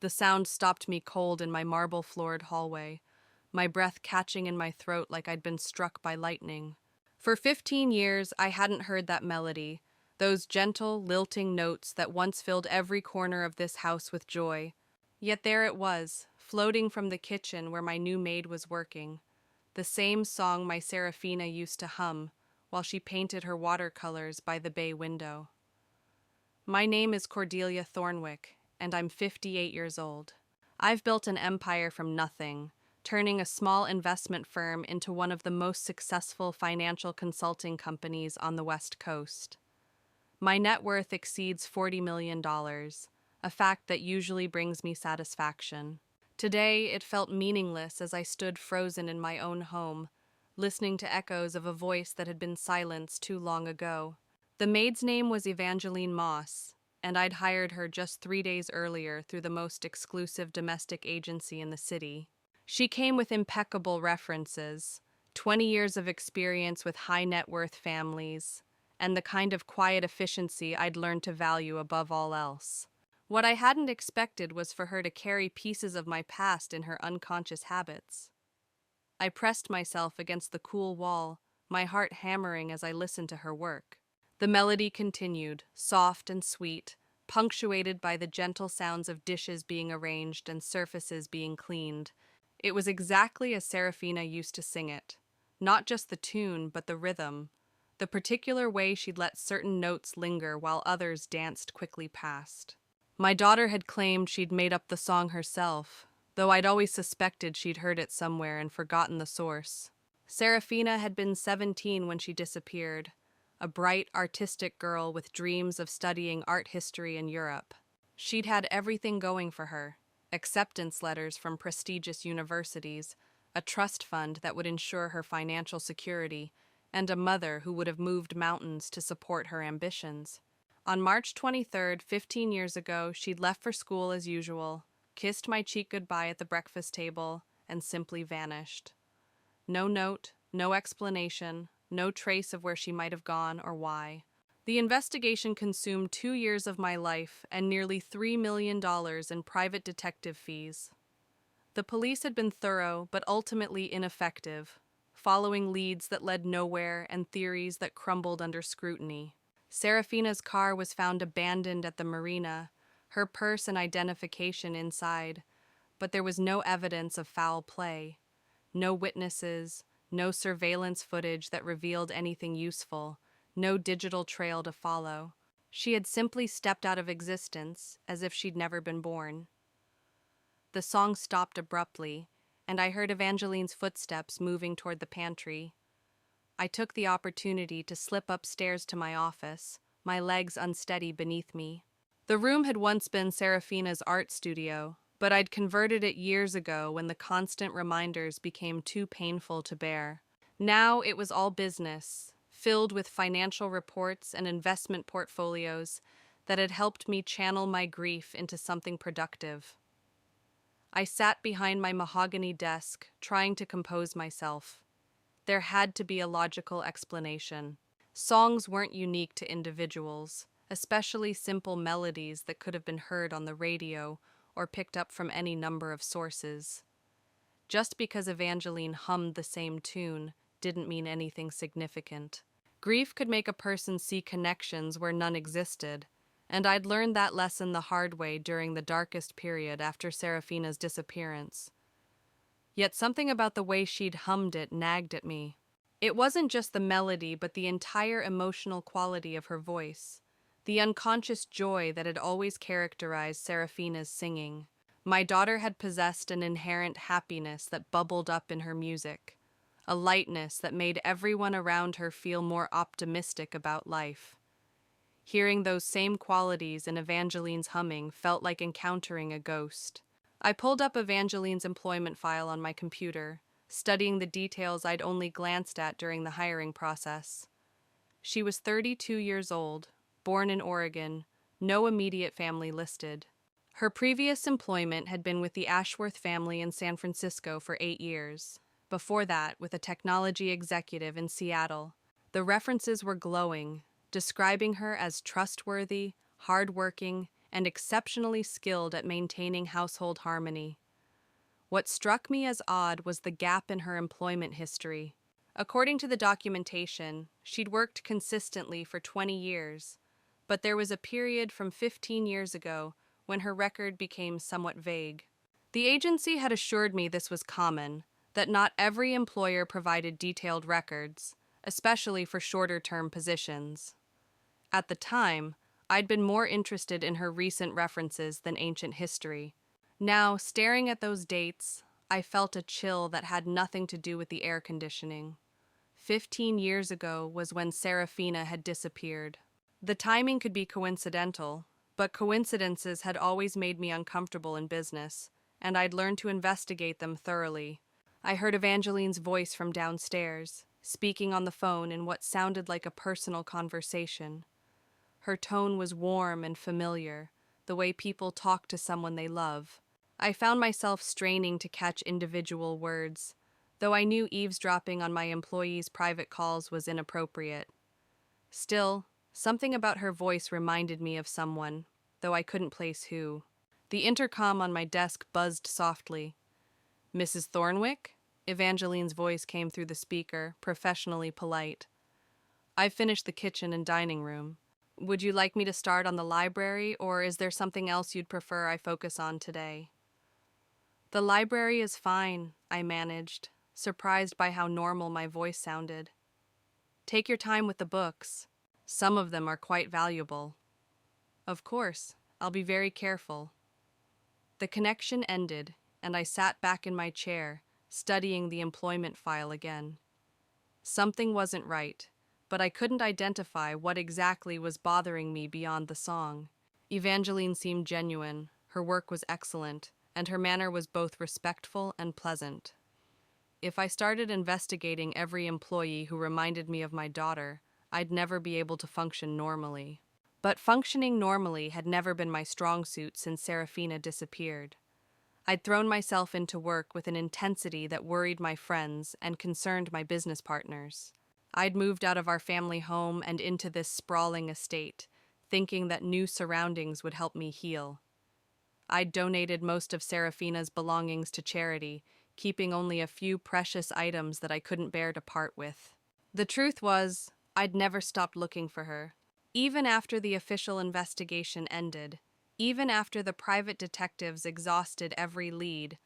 The sound stopped me cold in my marble-floored hallway, my breath catching in my throat like I'd been struck by lightning. For 15 years, I hadn't heard that melody, those gentle, lilting notes that once filled every corner of this house with joy. Yet there it was, floating from the kitchen where my new maid was working, the same song my Serafina used to hum while she painted her watercolors by the bay window. My name is Cordelia Thornwick, and I'm 58 years old. I've built an empire from nothing, turning a small investment firm into one of the most successful financial consulting companies on the West Coast. My net worth exceeds $40 million, a fact that usually brings me satisfaction. Today, it felt meaningless as I stood frozen in my own home, listening to echoes of a voice that had been silenced too long ago. The maid's name was Evangeline Moss, and I'd hired her just 3 days earlier through the most exclusive domestic agency in the city. She came with impeccable references, 20 years of experience with high net worth families, and the kind of quiet efficiency I'd learned to value above all else. What I hadn't expected was for her to carry pieces of my past in her unconscious habits. I pressed myself against the cool wall, my heart hammering as I listened to her work. The melody continued, soft and sweet, punctuated by the gentle sounds of dishes being arranged and surfaces being cleaned. It was exactly as Serafina used to sing it. Not just the tune, but the rhythm, the particular way she'd let certain notes linger while others danced quickly past. My daughter had claimed she'd made up the song herself, though I'd always suspected she'd heard it somewhere and forgotten the source. Serafina had been 17 when she disappeared, a bright, artistic girl with dreams of studying art history in Europe. She'd had everything going for her: acceptance letters from prestigious universities, a trust fund that would ensure her financial security, and a mother who would have moved mountains to support her ambitions. On March 23rd, 15 years ago, she'd left for school as usual, kissed my cheek goodbye at the breakfast table, and simply vanished. No note, no explanation, no trace of where she might have gone or why. The investigation consumed 2 years of my life and nearly $3 million in private detective fees. The police had been thorough but ultimately ineffective, following leads that led nowhere and theories that crumbled under scrutiny. Serafina's car was found abandoned at the marina, her purse and identification inside, but there was no evidence of foul play. No witnesses, no surveillance footage that revealed anything useful, no digital trail to follow. She had simply stepped out of existence, as if she'd never been born. The song stopped abruptly, and I heard Evangeline's footsteps moving toward the pantry. I took the opportunity to slip upstairs to my office, my legs unsteady beneath me. The room had once been Serafina's art studio, but I'd converted it years ago when the constant reminders became too painful to bear. Now it was all business, filled with financial reports and investment portfolios that had helped me channel my grief into something productive. I sat behind my mahogany desk, trying to compose myself. There had to be a logical explanation. Songs weren't unique to individuals, especially simple melodies that could have been heard on the radio or picked up from any number of sources. Just because Evangeline hummed the same tune didn't mean anything significant. Grief could make a person see connections where none existed, and I'd learned that lesson the hard way during the darkest period after Serafina's disappearance. Yet something about the way she'd hummed it nagged at me. It wasn't just the melody, but the entire emotional quality of her voice, the unconscious joy that had always characterized Serafina's singing. My daughter had possessed an inherent happiness that bubbled up in her music, a lightness that made everyone around her feel more optimistic about life. Hearing those same qualities in Evangeline's humming felt like encountering a ghost. I pulled up Evangeline's employment file on my computer, studying the details I'd only glanced at during the hiring process. She was 32 years old, born in Oregon, no immediate family listed. Her previous employment had been with the Ashworth family in San Francisco for 8 years. Before that, with a technology executive in Seattle. The references were glowing, describing her as trustworthy, hardworking, and exceptionally skilled at maintaining household harmony. What struck me as odd was the gap in her employment history. According to the documentation, she'd worked consistently for 20 years, but there was a period from 15 years ago when her record became somewhat vague. The agency had assured me this was common, that not every employer provided detailed records, especially for shorter-term positions. At the time, I'd been more interested in her recent references than ancient history. Now, staring at those dates, I felt a chill that had nothing to do with the air conditioning. 15 years ago was when Serafina had disappeared. The timing could be coincidental, but coincidences had always made me uncomfortable in business, and I'd learned to investigate them thoroughly. I heard Evangeline's voice from downstairs, speaking on the phone in what sounded like a personal conversation. Her tone was warm and familiar, the way people talk to someone they love. I found myself straining to catch individual words, though I knew eavesdropping on my employees' private calls was inappropriate. Still, something about her voice reminded me of someone, though I couldn't place who. The intercom on my desk buzzed softly. "Mrs. Thornwick?" Evangeline's voice came through the speaker, professionally polite. "I've finished the kitchen and dining room. Would you like me to start on the library, or is there something else you'd prefer I focus on today?" "The library is fine," I managed, surprised by how normal my voice sounded. "Take your time with the books. Some of them are quite valuable." "Of course, I'll be very careful." The connection ended, and I sat back in my chair, studying the employment file again. Something wasn't right, but I couldn't identify what exactly was bothering me beyond the song. Evangeline seemed genuine, her work was excellent, and her manner was both respectful and pleasant. If I started investigating every employee who reminded me of my daughter, I'd never be able to function normally. But functioning normally had never been my strong suit since Serafina disappeared. I'd thrown myself into work with an intensity that worried my friends and concerned my business partners. I'd moved out of our family home and into this sprawling estate, thinking that new surroundings would help me heal. I'd donated most of Serafina's belongings to charity, keeping only a few precious items that I couldn't bear to part with. The truth was, I'd never stopped looking for her. Even after the official investigation ended, even after the private detectives exhausted every lead,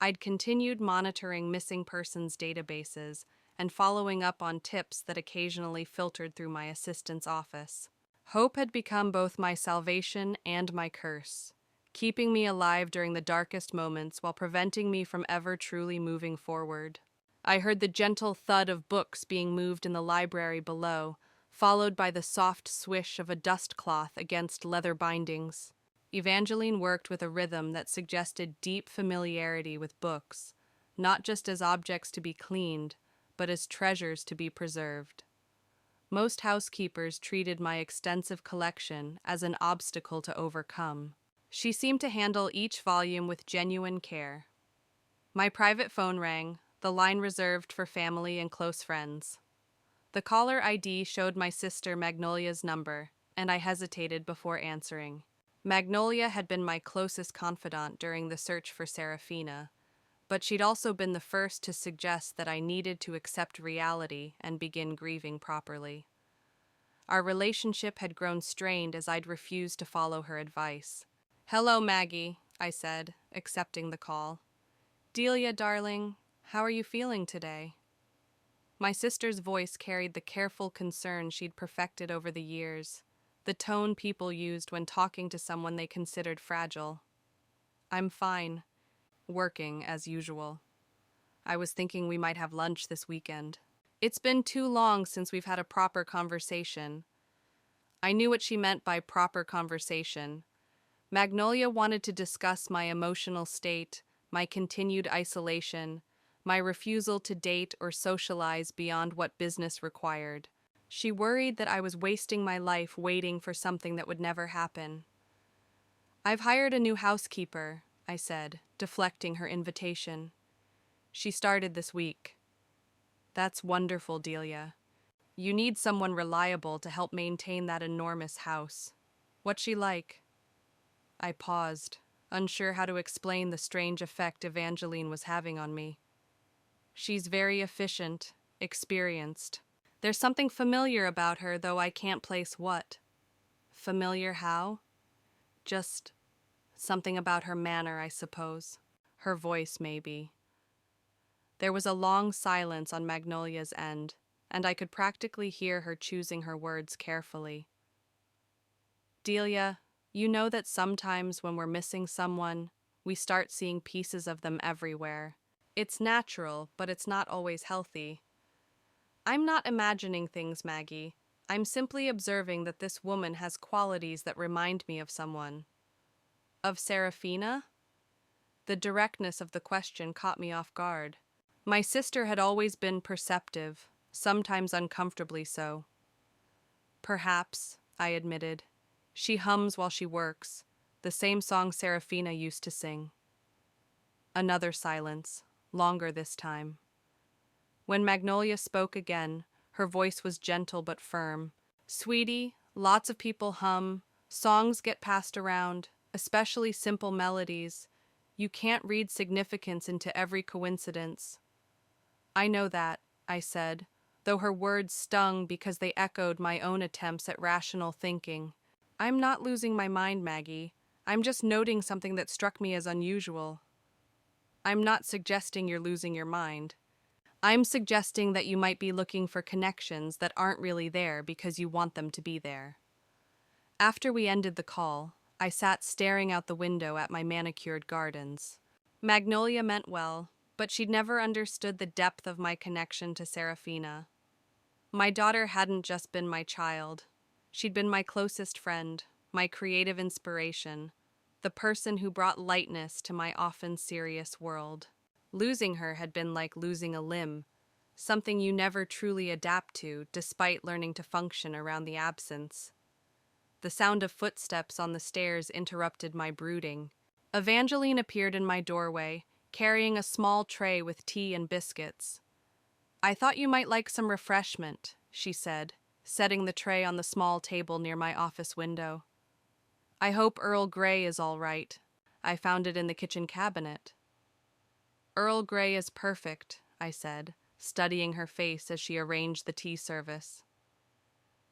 I'd continued monitoring missing persons databases and following up on tips that occasionally filtered through my assistant's office. Hope had become both my salvation and my curse, keeping me alive during the darkest moments while preventing me from ever truly moving forward. I heard the gentle thud of books being moved in the library below, followed by the soft swish of a dust cloth against leather bindings. Evangeline worked with a rhythm that suggested deep familiarity with books, not just as objects to be cleaned, but as treasures to be preserved. Most housekeepers treated my extensive collection as an obstacle to overcome. She seemed to handle each volume with genuine care. My private phone rang, the line reserved for family and close friends. The caller ID showed my sister Magnolia's number, and I hesitated before answering. Magnolia had been my closest confidant during the search for Serafina, but she'd also been the first to suggest that I needed to accept reality and begin grieving properly. Our relationship had grown strained as I'd refused to follow her advice. "Hello, Maggie," I said, accepting the call. "Delia, darling, how are you feeling today?" My sister's voice carried the careful concern she'd perfected over the years, the tone people used when talking to someone they considered fragile. "I'm fine. Working, as usual. I was thinking we might have lunch this weekend. It's been too long since we've had a proper conversation." I knew what she meant by proper conversation. Magnolia wanted to discuss my emotional state, my continued isolation, my refusal to date or socialize beyond what business required. She worried that I was wasting my life waiting for something that would never happen. "I've hired a new housekeeper," I said, deflecting her invitation. "She started this week." "That's wonderful, Delia. You need someone reliable to help maintain that enormous house. What's she like?" I paused, unsure how to explain the strange effect Evangeline was having on me. She's very efficient, experienced. There's something familiar about her, though I can't place what. Familiar how? Just something about her manner, I suppose. Her voice, maybe. There was a long silence on Magnolia's end, and I could practically hear her choosing her words carefully. Delia, you know that sometimes when we're missing someone, we start seeing pieces of them everywhere. It's natural, but it's not always healthy. I'm not imagining things, Maggie. I'm simply observing that this woman has qualities that remind me of someone. Of Serafina? The directness of the question caught me off guard. My sister had always been perceptive, sometimes uncomfortably so. Perhaps, I admitted. She hums while she works, the same song Serafina used to sing. Another silence, longer this time. When Magnolia spoke again, her voice was gentle but firm. Sweetie, lots of people hum, songs get passed around, especially simple melodies. You can't read significance into every coincidence. I know that, I said, though her words stung because they echoed my own attempts at rational thinking. I'm not losing my mind, Maggie. I'm just noting something that struck me as unusual. I'm not suggesting you're losing your mind. I'm suggesting that you might be looking for connections that aren't really there because you want them to be there. After we ended the call, I sat staring out the window at my manicured gardens. Magnolia meant well, but she'd never understood the depth of my connection to Serafina. My daughter hadn't just been my child. She'd been my closest friend, my creative inspiration, the person who brought lightness to my often serious world. Losing her had been like losing a limb, something you never truly adapt to despite learning to function around the absence. The sound of footsteps on the stairs interrupted my brooding. Evangeline appeared in my doorway, carrying a small tray with tea and biscuits. I thought you might like some refreshment, she said, setting the tray on the small table near my office window. I hope Earl Grey is all right. I found it in the kitchen cabinet. Earl Grey is perfect, I said, studying her face as she arranged the tea service.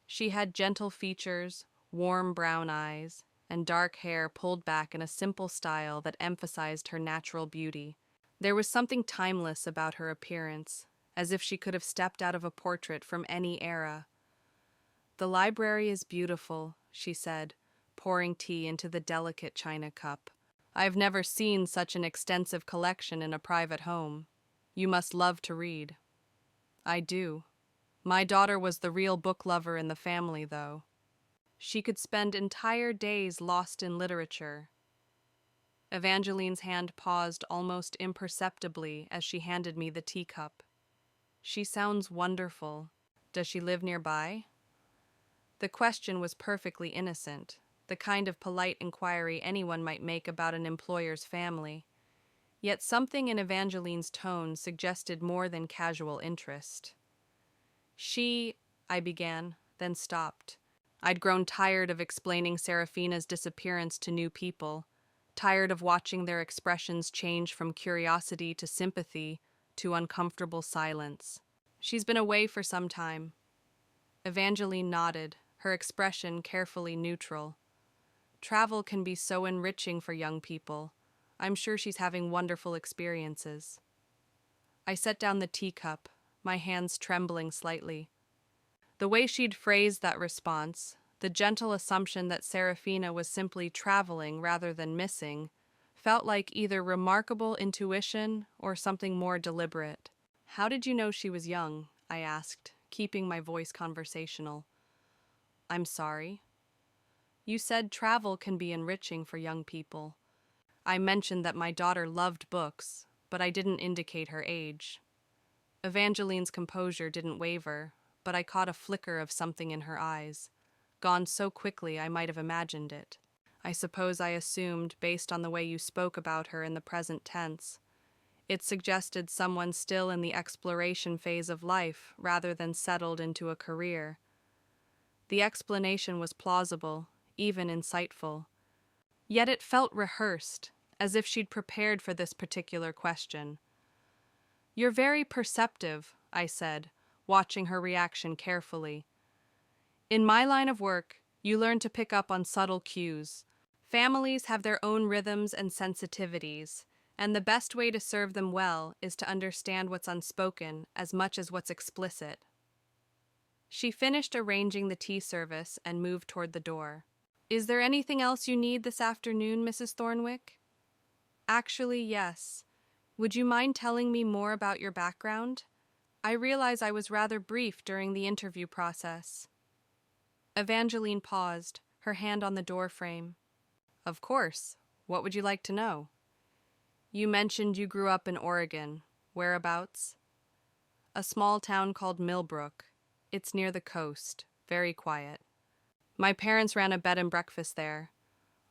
She had gentle features, warm brown eyes, and dark hair pulled back in a simple style that emphasized her natural beauty. There was something timeless about her appearance, as if she could have stepped out of a portrait from any era. The library is beautiful, she said, pouring tea into the delicate china cup. I've never seen such an extensive collection in a private home. You must love to read. I do. My daughter was the real book lover in the family, though. She could spend entire days lost in literature. Evangeline's hand paused almost imperceptibly as she handed me the teacup. She sounds wonderful. Does she live nearby? The question was perfectly innocent, the kind of polite inquiry anyone might make about an employer's family. Yet something in Evangeline's tone suggested more than casual interest. I began, then stopped. I'd grown tired of explaining Serafina's disappearance to new people, tired of watching their expressions change from curiosity to sympathy to uncomfortable silence. She's been away for some time. Evangeline nodded, her expression carefully neutral. Travel can be so enriching for young people. I'm sure she's having wonderful experiences. I set down the teacup, my hands trembling slightly. The way she'd phrased that response, the gentle assumption that Serafina was simply traveling rather than missing, felt like either remarkable intuition or something more deliberate. How did you know she was young? I asked, keeping my voice conversational. I'm sorry. You said travel can be enriching for young people. I mentioned that my daughter loved books, but I didn't indicate her age. Evangeline's composure didn't waver, but I caught a flicker of something in her eyes, gone so quickly I might have imagined it. I suppose I assumed, based on the way you spoke about her in the present tense. It suggested someone still in the exploration phase of life rather than settled into a career. The explanation was plausible, even insightful. Yet it felt rehearsed, as if she'd prepared for this particular question. "You're very perceptive," I said, watching her reaction carefully. "In my line of work, you learn to pick up on subtle cues. Families have their own rhythms and sensitivities, and the best way to serve them well is to understand what's unspoken as much as what's explicit." She finished arranging the tea service and moved toward the door. "Is there anything else you need this afternoon, Mrs. Thornwick?" "Actually, yes. Would you mind telling me more about your background? I realize I was rather brief during the interview process." Evangeline paused, her hand on the door frame. "Of course. What would you like to know?" "You mentioned you grew up in Oregon. Whereabouts?" "A small town called Millbrook. It's near the coast, very quiet. My parents ran a bed and breakfast there."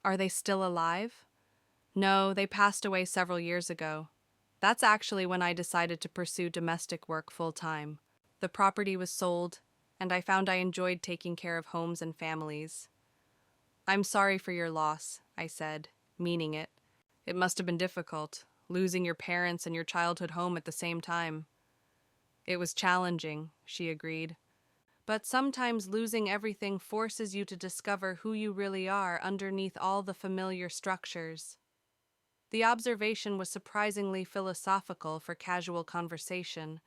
"Are they still alive?" "No, they passed away several years ago. That's actually when I decided to pursue domestic work full-time. The property was sold, and I found I enjoyed taking care of homes and families." "I'm sorry for your loss," I said, meaning it. "It must have been difficult, losing your parents and your childhood home at the same time." "It was challenging," she agreed. "But sometimes losing everything forces you to discover who you really are underneath all the familiar structures." The observation was surprisingly philosophical for casual conversation,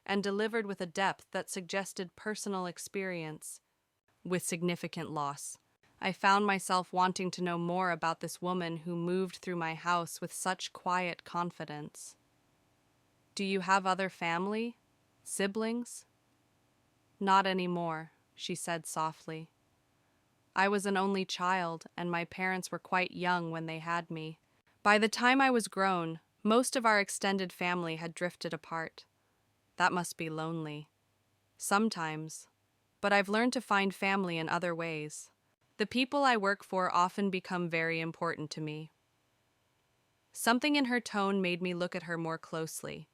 and delivered with a depth that suggested personal experience with significant loss. I found myself wanting to know more about this woman who moved through my house with such quiet confidence. "Do you have other family? Siblings?" "Not anymore," she said softly. "I was an only child, and my parents were quite young when they had me. By the time I was grown, most of our extended family had drifted apart. That must be lonely." "Sometimes. But I've learned to find family in other ways. The people I work for often become very important to me." Something in her tone made me look at her more closely.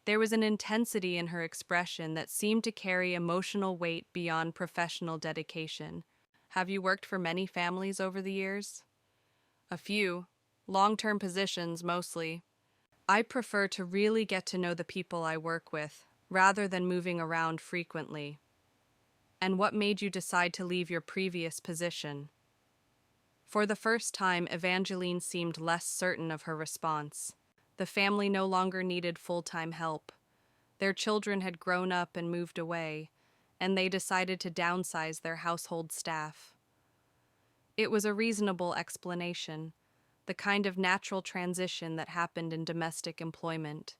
There was an intensity in her expression that seemed to carry emotional weight beyond professional dedication. "Have you worked for many families over the years?" "A few. Long-term positions, mostly. I prefer to really get to know the people I work with, rather than moving around frequently." "And what made you decide to leave your previous position?" For the first time, Evangeline seemed less certain of her response. The family no longer needed full-time help. Their children had grown up and moved away, and they decided to downsize their household staff. It was a reasonable explanation, the kind of natural transition that happened in domestic employment.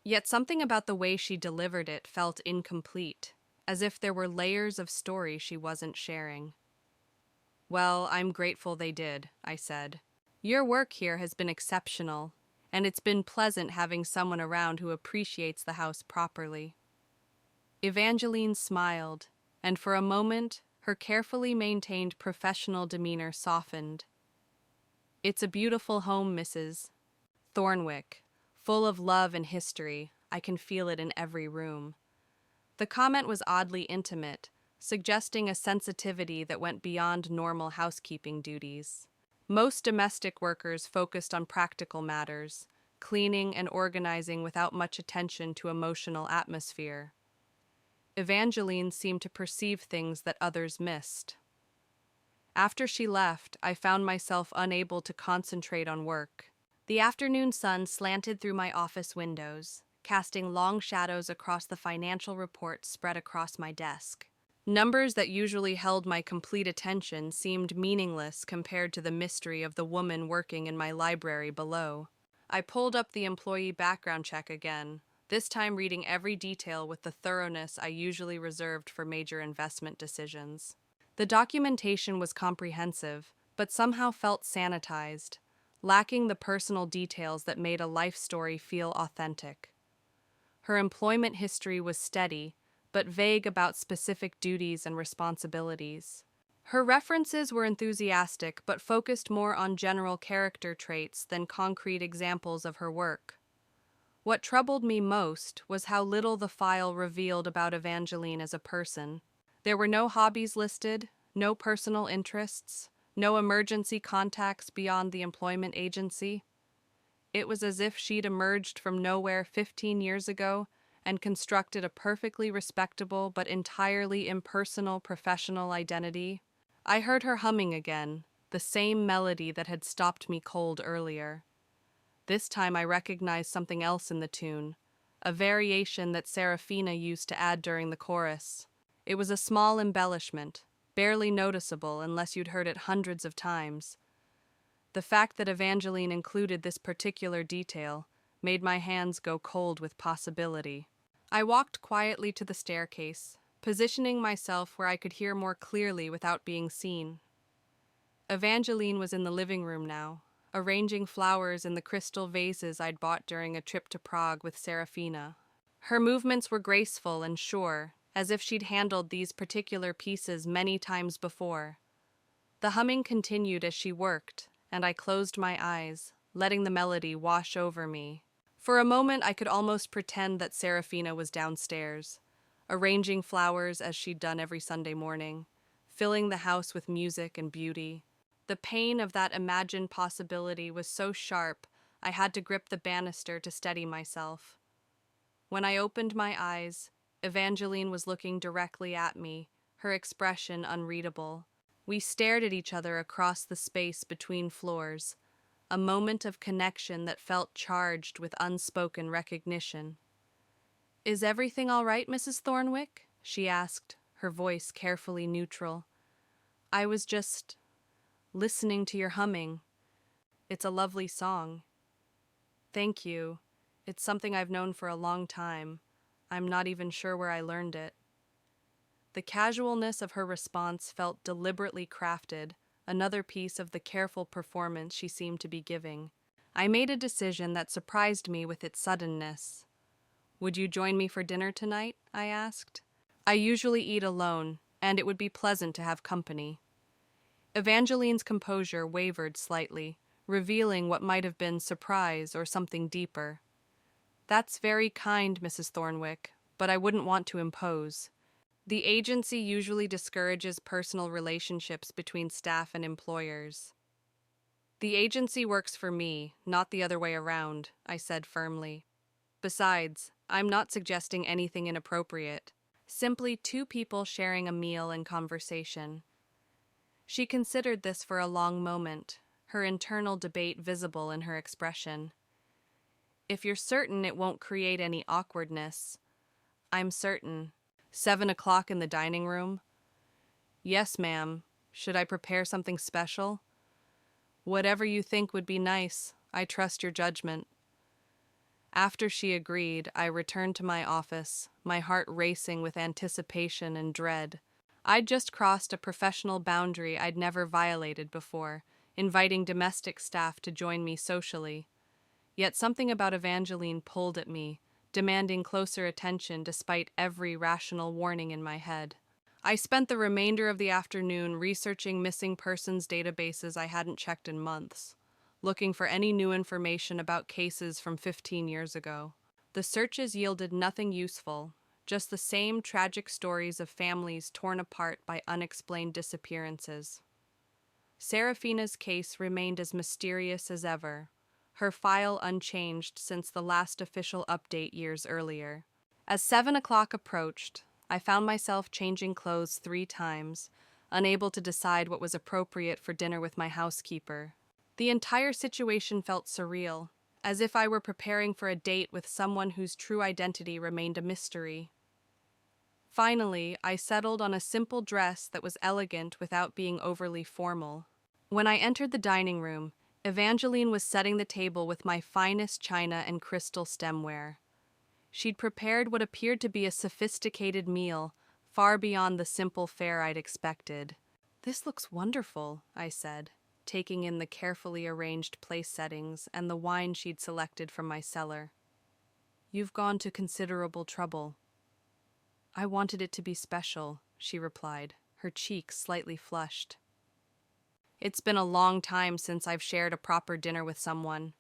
Yet something about the way she delivered it felt incomplete, as if there were layers of story she wasn't sharing. "Well, I'm grateful they did," I said. "Your work here has been exceptional, and it's been pleasant having someone around who appreciates the house properly." Evangeline smiled, and for a moment, her carefully maintained professional demeanor softened. "It's a beautiful home, Mrs. Thornwick, full of love and history. I can feel it in every room." The comment was oddly intimate, suggesting a sensitivity that went beyond normal housekeeping duties. Most domestic workers focused on practical matters, cleaning and organizing without much attention to emotional atmosphere. Evangeline seemed to perceive things that others missed. After she left, I found myself unable to concentrate on work. The afternoon sun slanted through my office windows, casting long shadows across the financial reports spread across my desk. Numbers that usually held my complete attention seemed meaningless compared to the mystery of the woman working in my library below. I pulled up the employee background check again, this time reading every detail with the thoroughness I usually reserved for major investment decisions. The documentation was comprehensive, but somehow felt sanitized, lacking the personal details that made a life story feel authentic. Her employment history was steady, but vague about specific duties and responsibilities. Her references were enthusiastic, but focused more on general character traits than concrete examples of her work. What troubled me most was how little the file revealed about Evangeline as a person. There were no hobbies listed, no personal interests, No emergency contacts beyond the employment agency. It was as if she'd emerged from nowhere 15 years ago and constructed a perfectly respectable but entirely impersonal professional identity. I heard her humming again, the same melody that had stopped me cold earlier. This time I recognized something else in the tune, a variation that Serafina used to add during the chorus. It was a small embellishment, barely noticeable unless you'd heard it hundreds of times. The fact that Evangeline included this particular detail made my hands go cold with possibility. I walked quietly to the staircase, positioning myself where I could hear more clearly without being seen. Evangeline was in the living room now, arranging flowers in the crystal vases I'd bought during a trip to Prague with Serafina. Her movements were graceful and sure, as if she'd handled these particular pieces many times before. The humming continued as she worked, and I closed my eyes, letting the melody wash over me. For a moment I could almost pretend that Serafina was downstairs, arranging flowers as she'd done every Sunday morning, filling the house with music and beauty. The pain of that imagined possibility was so sharp I had to grip the banister to steady myself. When I opened my eyes, Evangeline was looking directly at me, her expression unreadable. We stared at each other across the space between floors, a moment of connection that felt charged with unspoken recognition. "Is everything all right, Mrs. Thornwick?" she asked, her voice carefully neutral. "I was just listening to your humming. It's a lovely song." "Thank you. It's something I've known for a long time. I'm not even sure where I learned it." The casualness of her response felt deliberately crafted, another piece of the careful performance she seemed to be giving. I made a decision that surprised me with its suddenness. "Would you join me for dinner tonight?" I asked. "I usually eat alone, and it would be pleasant to have company." Evangeline's composure wavered slightly, revealing what might have been surprise or something deeper. "That's very kind, Mrs. Thornwick, but I wouldn't want to impose. The agency usually discourages personal relationships between staff and employers." "The agency works for me, not the other way around," I said firmly. "Besides, I'm not suggesting anything inappropriate. Simply two people sharing a meal and conversation." She considered this for a long moment, her internal debate visible in her expression. "If you're certain it won't create any awkwardness." "I'm certain." 7 o'clock in the dining room? "Yes, ma'am. Should I prepare something special?" "Whatever you think would be nice. I trust your judgment." After she agreed, I returned to my office, my heart racing with anticipation and dread. I'd just crossed a professional boundary I'd never violated before, inviting domestic staff to join me socially. Yet something about Evangeline pulled at me, demanding closer attention despite every rational warning in my head. I spent the remainder of the afternoon researching missing persons databases I hadn't checked in months, looking for any new information about cases from 15 years ago. The searches yielded nothing useful, just the same tragic stories of families torn apart by unexplained disappearances. Serafina's case remained as mysterious as ever, her file unchanged since the last official update years earlier. As 7 o'clock approached, I found myself changing clothes 3 times, unable to decide what was appropriate for dinner with my housekeeper. The entire situation felt surreal, as if I were preparing for a date with someone whose true identity remained a mystery. Finally, I settled on a simple dress that was elegant without being overly formal. When I entered the dining room, Evangeline was setting the table with my finest china and crystal stemware. She'd prepared what appeared to be a sophisticated meal, far beyond the simple fare I'd expected. "This looks wonderful," I said, taking in the carefully arranged place settings and the wine she'd selected from my cellar. "You've gone to considerable trouble." "I wanted it to be special," she replied, her cheeks slightly flushed. "It's been a long time since I've shared a proper dinner with someone."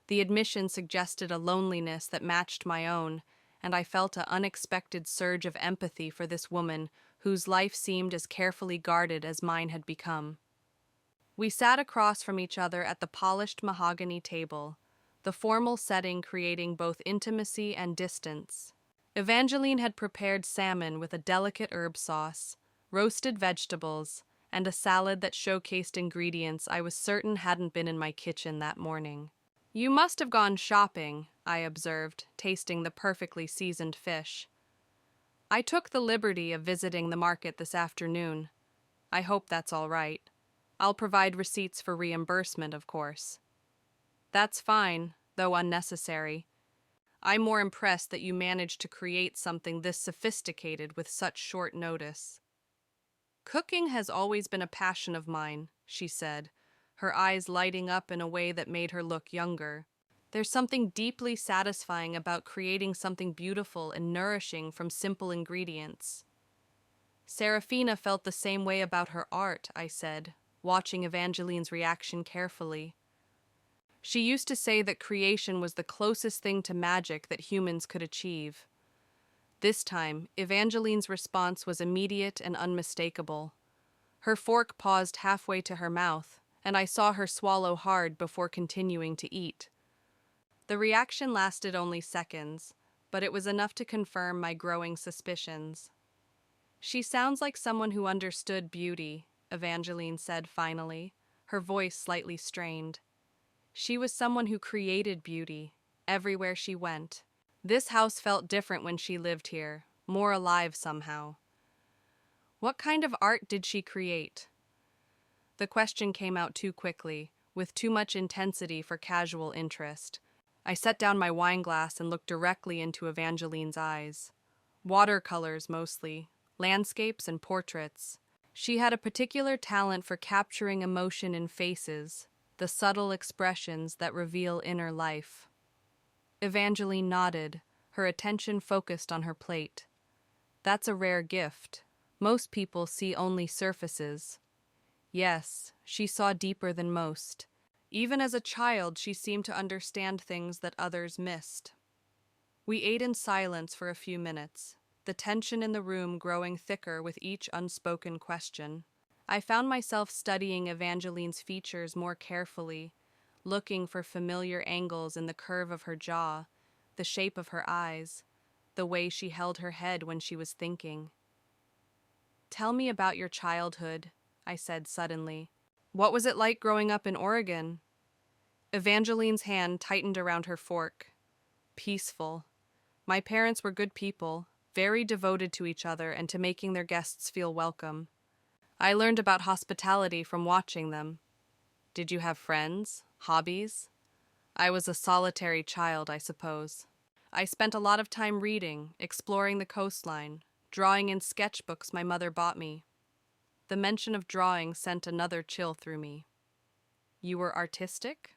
The admission suggested a loneliness that matched my own, and I felt an unexpected surge of empathy for this woman whose life seemed as carefully guarded as mine had become. We sat across from each other at the polished mahogany table, the formal setting creating both intimacy and distance. Evangeline had prepared salmon with a delicate herb sauce, roasted vegetables, and a salad that showcased ingredients I was certain hadn't been in my kitchen that morning. "You must have gone shopping," I observed, tasting the perfectly seasoned fish. "I took the liberty of visiting the market this afternoon. I hope that's all right. I'll provide receipts for reimbursement, of course." "That's fine, though unnecessary. I'm more impressed that you managed to create something this sophisticated with such short notice." "Cooking has always been a passion of mine," she said, her eyes lighting up in a way that made her look younger. "There's something deeply satisfying about creating something beautiful and nourishing from simple ingredients." "Serafina felt the same way about her art," I said, watching Evangeline's reaction carefully. "She used to say that creation was the closest thing to magic that humans could achieve." This time, Evangeline's response was immediate and unmistakable. Her fork paused halfway to her mouth, and I saw her swallow hard before continuing to eat. The reaction lasted only seconds, but it was enough to confirm my growing suspicions. "She sounds like someone who understood beauty," Evangeline said finally, her voice slightly strained. "She was someone who created beauty, everywhere she went. This house felt different when she lived here, more alive somehow." "What kind of art did she create?" The question came out too quickly, with too much intensity for casual interest. I set down my wineglass and looked directly into Evangeline's eyes. "Watercolors mostly, landscapes and portraits. She had a particular talent for capturing emotion in faces, the subtle expressions that reveal inner life." Evangeline nodded, her attention focused on her plate. "That's a rare gift. Most people see only surfaces." Yes, she saw deeper than most. Even as a child, she seemed to understand things that others missed. We ate in silence for a few minutes, the tension in the room growing thicker with each unspoken question. I found myself studying Evangeline's features more carefully, looking for familiar angles in the curve of her jaw, the shape of her eyes, the way she held her head when she was thinking. "Tell me about your childhood," I said suddenly. "What was it like growing up in Oregon?" Evangeline's hand tightened around her fork. "Peaceful. My parents were good people, very devoted to each other and to making their guests feel welcome. I learned about hospitality from watching them." "Did you have friends? Hobbies?" "I was a solitary child, I suppose. I spent a lot of time reading, exploring the coastline, drawing in sketchbooks my mother bought me." The mention of drawing sent another chill through me. "You were artistic?"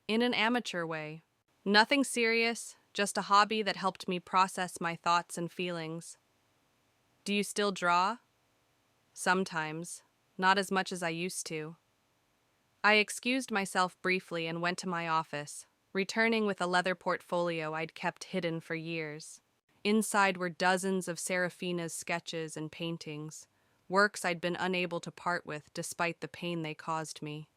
"In an amateur way. Nothing serious, just a hobby that helped me process my thoughts and feelings." "Do you still draw?" "Sometimes. Not as much as I used to." I excused myself briefly and went to my office, returning with a leather portfolio I'd kept hidden for years. Inside were dozens of Serafina's sketches and paintings, works I'd been unable to part with despite the pain they caused me.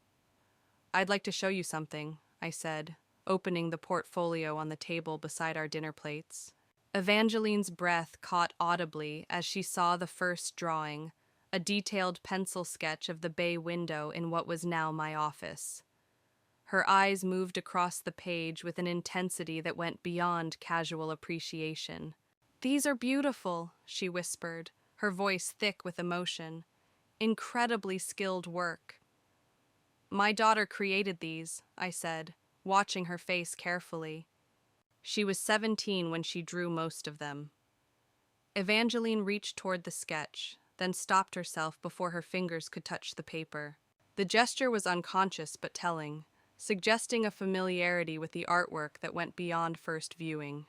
"I'd like to show you something," I said, opening the portfolio on the table beside our dinner plates. Evangeline's breath caught audibly as she saw the first drawing, a detailed pencil sketch of the bay window in what was now my office. Her eyes moved across the page with an intensity that went beyond casual appreciation. "These are beautiful," she whispered, her voice thick with emotion. "Incredibly skilled work." "My daughter created these," I said, watching her face carefully. "She was 17 when she drew most of them." Evangeline reached toward the sketch, then stopped herself before her fingers could touch the paper. The gesture was unconscious but telling, suggesting a familiarity with the artwork that went beyond first viewing.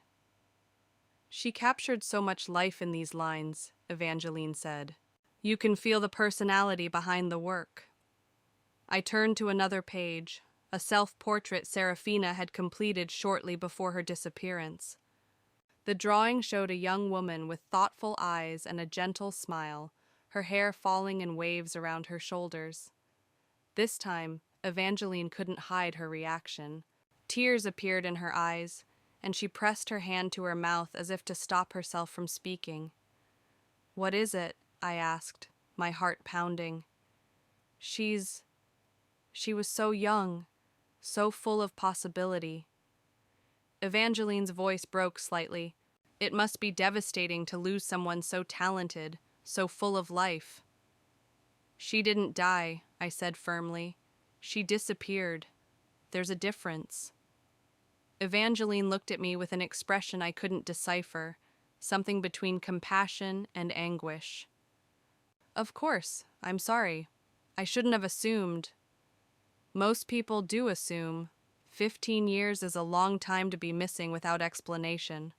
"She captured so much life in these lines," Evangeline said. "You can feel the personality behind the work." I turned to another page, a self-portrait Serafina had completed shortly before her disappearance. The drawing showed a young woman with thoughtful eyes and a gentle smile, her hair falling in waves around her shoulders. This time, Evangeline couldn't hide her reaction. Tears appeared in her eyes, and she pressed her hand to her mouth as if to stop herself from speaking. "What is it?" I asked, my heart pounding. She was so young, so full of possibility. Evangeline's voice broke slightly. It must be devastating to lose someone so talented, so full of life. "She didn't die," I said firmly. "She disappeared. There's a difference." Evangeline looked at me with an expression I couldn't decipher, something between compassion and anguish. "Of course, I'm sorry. I shouldn't have assumed." "Most people do assume. 15 years is a long time to be missing without explanation.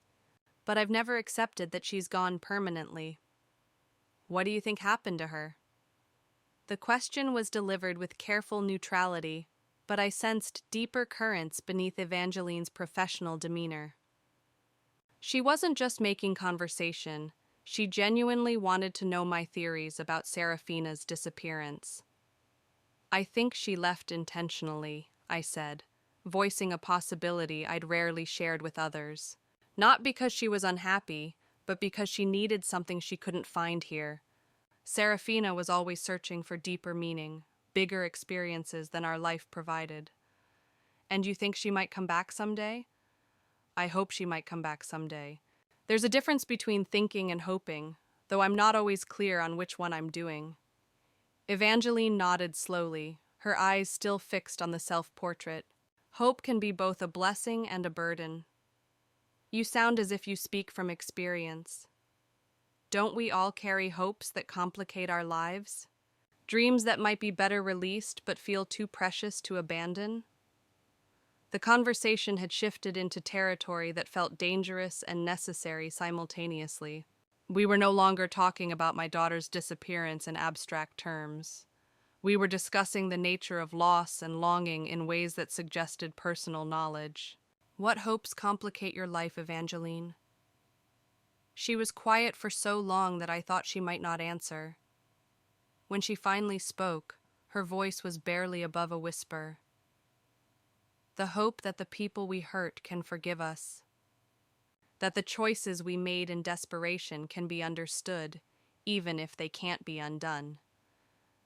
But I've never accepted that she's gone permanently." "What do you think happened to her?" The question was delivered with careful neutrality, but I sensed deeper currents beneath Evangeline's professional demeanor. She wasn't just making conversation. She genuinely wanted to know my theories about Serafina's disappearance. "I think she left intentionally," I said, voicing a possibility I'd rarely shared with others. "Not because she was unhappy, but because she needed something she couldn't find here. Serafina was always searching for deeper meaning, bigger experiences than our life provided." "And you think she might come back someday?" "I hope she might come back someday. There's a difference between thinking and hoping, though I'm not always clear on which one I'm doing." Evangeline nodded slowly, her eyes still fixed on the self-portrait. "Hope can be both a blessing and a burden." "You sound as if you speak from experience." "Don't we all carry hopes that complicate our lives? Dreams that might be better released but feel too precious to abandon?" The conversation had shifted into territory that felt dangerous and necessary simultaneously. We were no longer talking about my daughter's disappearance in abstract terms. We were discussing the nature of loss and longing in ways that suggested personal knowledge. "What hopes complicate your life, Evangeline?" She was quiet for so long that I thought she might not answer. When she finally spoke, her voice was barely above a whisper. "The hope that the people we hurt can forgive us. That the choices we made in desperation can be understood, even if they can't be undone."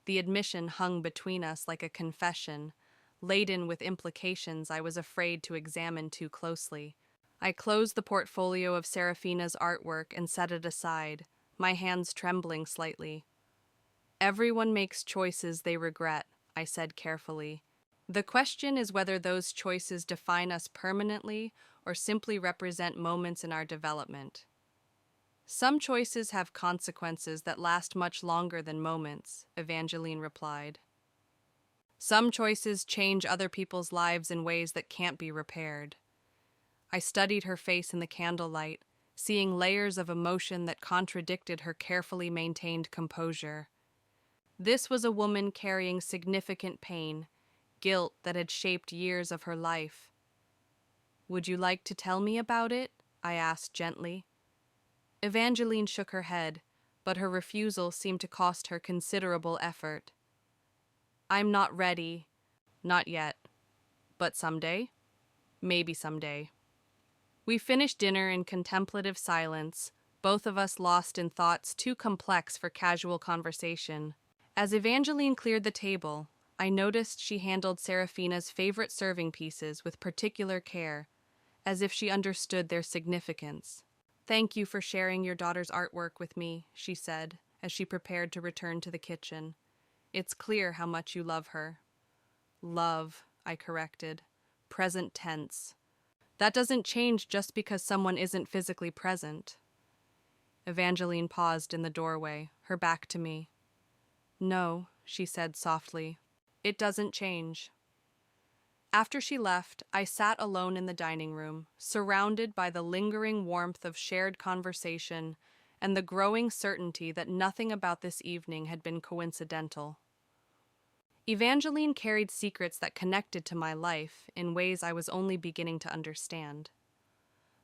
The admission hung between us like a confession, laden with implications I was afraid to examine too closely. I closed the portfolio of Serafina's artwork and set it aside, my hands trembling slightly. "Everyone makes choices they regret," I said carefully. "The question is whether those choices define us permanently or simply represent moments in our development. Some choices have consequences that last much longer than moments," Evangeline replied. "Some choices change other people's lives in ways that can't be repaired." I studied her face in the candlelight, seeing layers of emotion that contradicted her carefully maintained composure. This was a woman carrying significant pain, guilt that had shaped years of her life. "Would you like to tell me about it?" I asked gently. Evangeline shook her head, but her refusal seemed to cost her considerable effort. "I'm not ready. Not yet. But someday? Maybe someday." We finished dinner in contemplative silence, both of us lost in thoughts too complex for casual conversation. As Evangeline cleared the table, I noticed she handled Serafina's favorite serving pieces with particular care, as if she understood their significance. "Thank you for sharing your daughter's artwork with me," she said, as she prepared to return to the kitchen. "It's clear how much you love her." "Love," I corrected. Present tense. That doesn't change just because someone isn't physically present. Evangeline paused in the doorway, her back to me. "No," she said softly. "It doesn't change." After she left, I sat alone in the dining room, surrounded by the lingering warmth of shared conversation and the growing certainty that nothing about this evening had been coincidental. Evangeline carried secrets that connected to my life in ways I was only beginning to understand.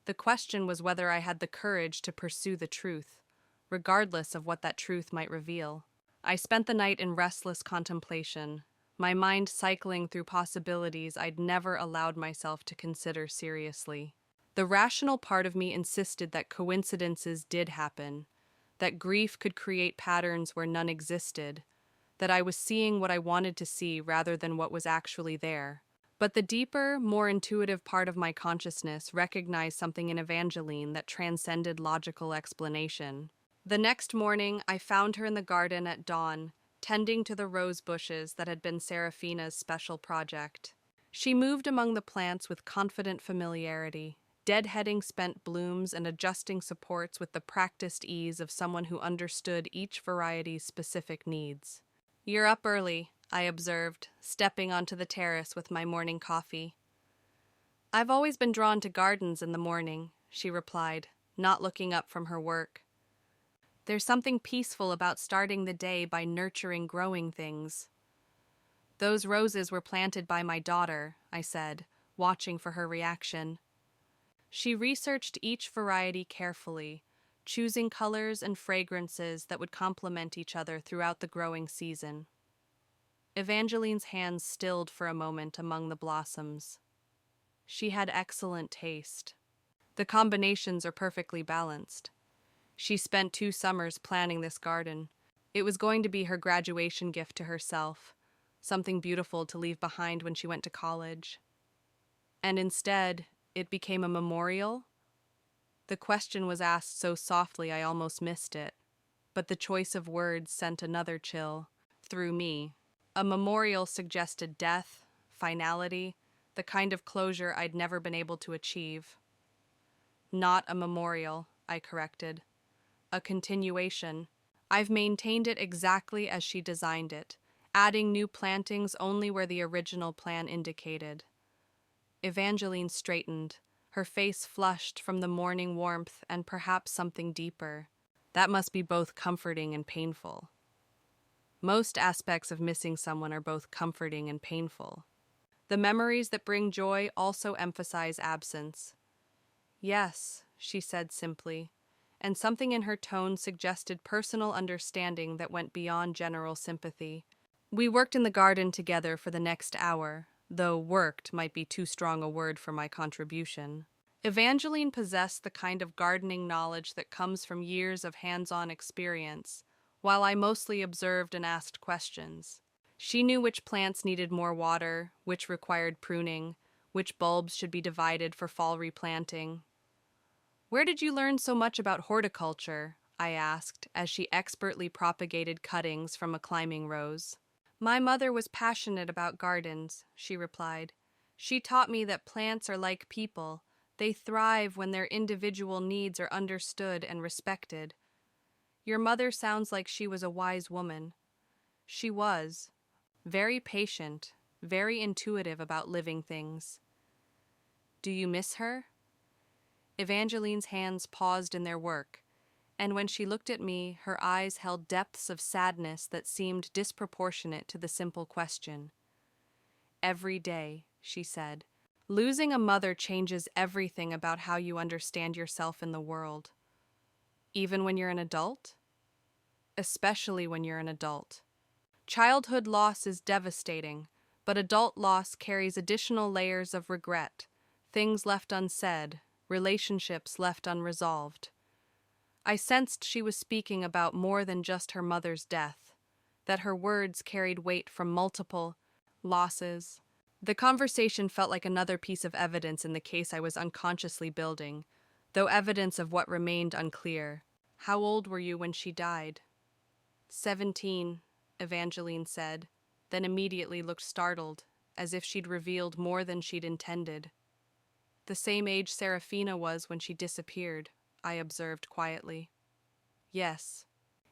The question was whether I had the courage to pursue the truth, regardless of what that truth might reveal. I spent the night in restless contemplation, my mind cycling through possibilities I'd never allowed myself to consider seriously. The rational part of me insisted that coincidences did happen, that grief could create patterns where none existed, that I was seeing what I wanted to see rather than what was actually there. But the deeper, more intuitive part of my consciousness recognized something in Evangeline that transcended logical explanation. The next morning, I found her in the garden at dawn, tending to the rose bushes that had been Serafina's special project. She moved among the plants with confident familiarity, deadheading spent blooms and adjusting supports with the practiced ease of someone who understood each variety's specific needs. "You're up early," I observed, stepping onto the terrace with my morning coffee. "I've always been drawn to gardens in the morning," she replied, not looking up from her work. "There's something peaceful about starting the day by nurturing growing things." "Those roses were planted by my daughter," I said, watching for her reaction. She researched each variety carefully, choosing colors and fragrances that would complement each other throughout the growing season. Evangeline's hands stilled for a moment among the blossoms. She had excellent taste. The combinations are perfectly balanced. She spent 2 summers planning this garden. It was going to be her graduation gift to herself, something beautiful to leave behind when she went to college. And instead, it became a memorial? The question was asked so softly I almost missed it, but the choice of words sent another chill through me. A memorial suggested death, finality, the kind of closure I'd never been able to achieve. "Not a memorial," I corrected. "A continuation. I've maintained it exactly as she designed it, adding new plantings only where the original plan indicated." Evangeline straightened, her face flushed from the morning warmth and perhaps something deeper. "That must be both comforting and painful." "Most aspects of missing someone are both comforting and painful. The memories that bring joy also emphasize absence." "Yes," she said simply, and something in her tone suggested personal understanding that went beyond general sympathy. We worked in the garden together for the next hour, though "worked" might be too strong a word for my contribution. Evangeline possessed the kind of gardening knowledge that comes from years of hands-on experience, while I mostly observed and asked questions. She knew which plants needed more water, which required pruning, which bulbs should be divided for fall replanting. "Where did you learn so much about horticulture?" I asked, as she expertly propagated cuttings from a climbing rose. "My mother was passionate about gardens," she replied. "She taught me that plants are like people. They thrive when their individual needs are understood and respected." "Your mother sounds like she was a wise woman." She was. Very patient, very intuitive about living things. "Do you miss her?" Evangeline's hands paused in their work, and when she looked at me, her eyes held depths of sadness that seemed disproportionate to the simple question. "Every day," she said. "Losing a mother changes everything about how you understand yourself in the world." "Even when you're an adult?" "Especially when you're an adult. Childhood loss is devastating, but adult loss carries additional layers of regret, things left unsaid, relationships left unresolved." I sensed she was speaking about more than just her mother's death, that her words carried weight from multiple losses. The conversation felt like another piece of evidence in the case I was unconsciously building, though evidence of what remained unclear. "How old were you when she died?" 17, Evangeline said, then immediately looked startled, as if she'd revealed more than she'd intended. "The same age Serafina was when she disappeared," I observed quietly. "Yes.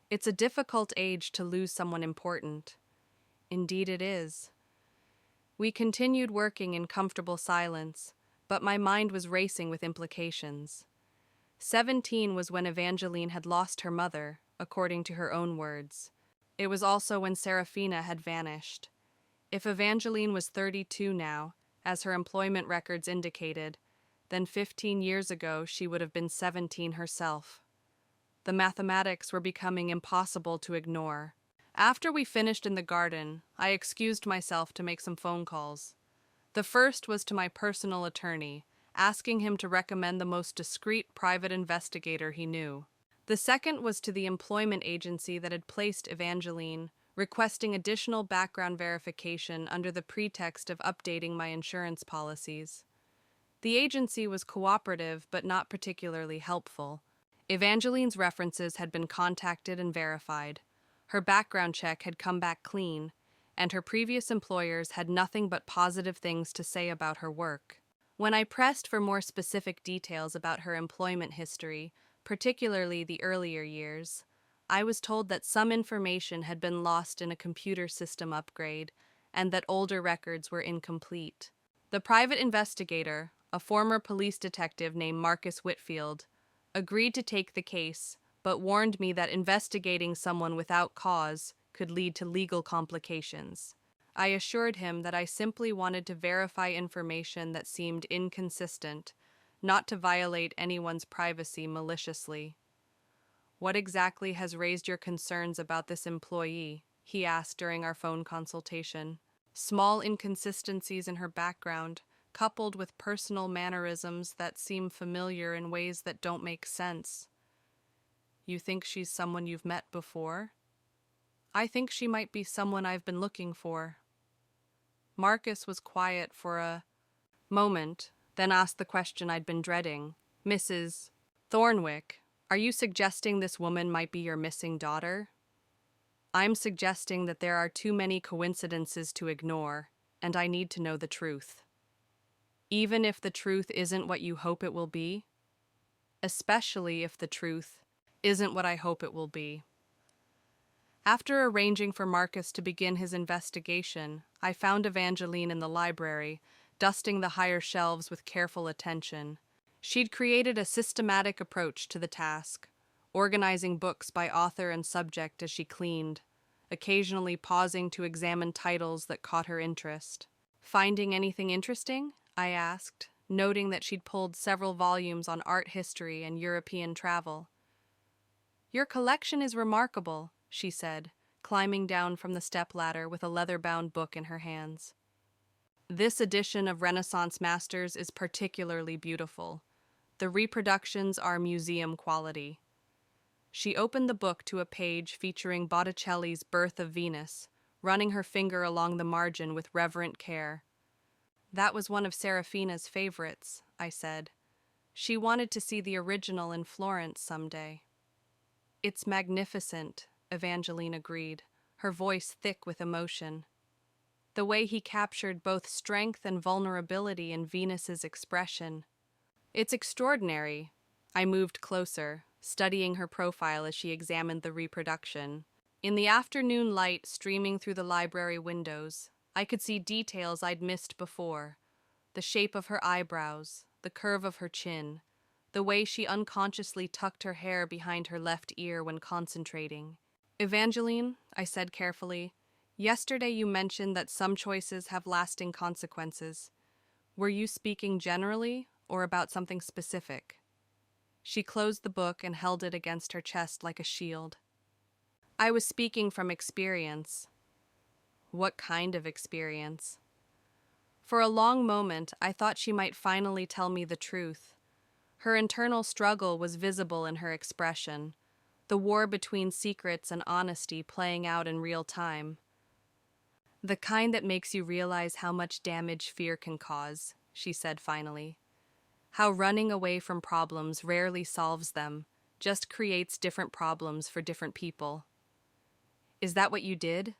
It's a difficult age to lose someone important." "Indeed it is." We continued working in comfortable silence, but my mind was racing with implications. 17 was when Evangeline had lost her mother, according to her own words. It was also when Serafina had vanished. If Evangeline was 32 now, as her employment records indicated, then 15 years ago she would have been 17 herself. The mathematics were becoming impossible to ignore. After we finished in the garden, I excused myself to make some phone calls. The first was to my personal attorney, asking him to recommend the most discreet private investigator he knew. The second was to the employment agency that had placed Evangeline, requesting additional background verification under the pretext of updating my insurance policies. The agency was cooperative but not particularly helpful. Evangeline's references had been contacted and verified. Her background check had come back clean, and her previous employers had nothing but positive things to say about her work. When I pressed for more specific details about her employment history, particularly the earlier years, I was told that some information had been lost in a computer system upgrade and that older records were incomplete. The private investigator, a former police detective named Marcus Whitfield, agreed to take the case, but warned me that investigating someone without cause could lead to legal complications. I assured him that I simply wanted to verify information that seemed inconsistent, not to violate anyone's privacy maliciously. "What exactly has raised your concerns about this employee?" he asked during our phone consultation. "Small inconsistencies in her background, coupled with personal mannerisms that seem familiar in ways that don't make sense." "You think she's someone you've met before?" "I think she might be someone I've been looking for." Marcus was quiet for a moment, then asked the question I'd been dreading. "Mrs. Thornwick, are you suggesting this woman might be your missing daughter?" "I'm suggesting that there are too many coincidences to ignore, and I need to know the truth." "Even if the truth isn't what you hope it will be?" "Especially if the truth isn't what I hope it will be." After arranging for Marcus to begin his investigation, I found Evangeline in the library, dusting the higher shelves with careful attention. She'd created a systematic approach to the task, organizing books by author and subject as she cleaned, occasionally pausing to examine titles that caught her interest. "Finding anything interesting?" I asked, noting that she'd pulled several volumes on art history and European travel. "Your collection is remarkable," she said, climbing down from the stepladder with a leather-bound book in her hands. "This edition of Renaissance masters is particularly beautiful. The reproductions are museum quality." She opened the book to a page featuring Botticelli's Birth of Venus, running her finger along the margin with reverent care. "That was one of Serafina's favorites," I said. "She wanted to see the original in Florence someday." "It's magnificent," Evangeline agreed, her voice thick with emotion. "The way he captured both strength and vulnerability in Venus's expression. It's extraordinary." I moved closer, studying her profile as she examined the reproduction. In the afternoon light streaming through the library windows, I could see details I'd missed before: the shape of her eyebrows, the curve of her chin, the way she unconsciously tucked her hair behind her left ear when concentrating. "Evangeline," I said carefully, "yesterday you mentioned that some choices have lasting consequences. Were you speaking generally or about something specific?" She closed the book and held it against her chest like a shield. "I was speaking from experience." "What kind of experience?" For a long moment, I thought she might finally tell me the truth. Her internal struggle was visible in her expression, the war between secrets and honesty playing out in real time. "The kind that makes you realize how much damage fear can cause," she said finally. "How running away from problems rarely solves them, just creates different problems for different people." "Is that what you did?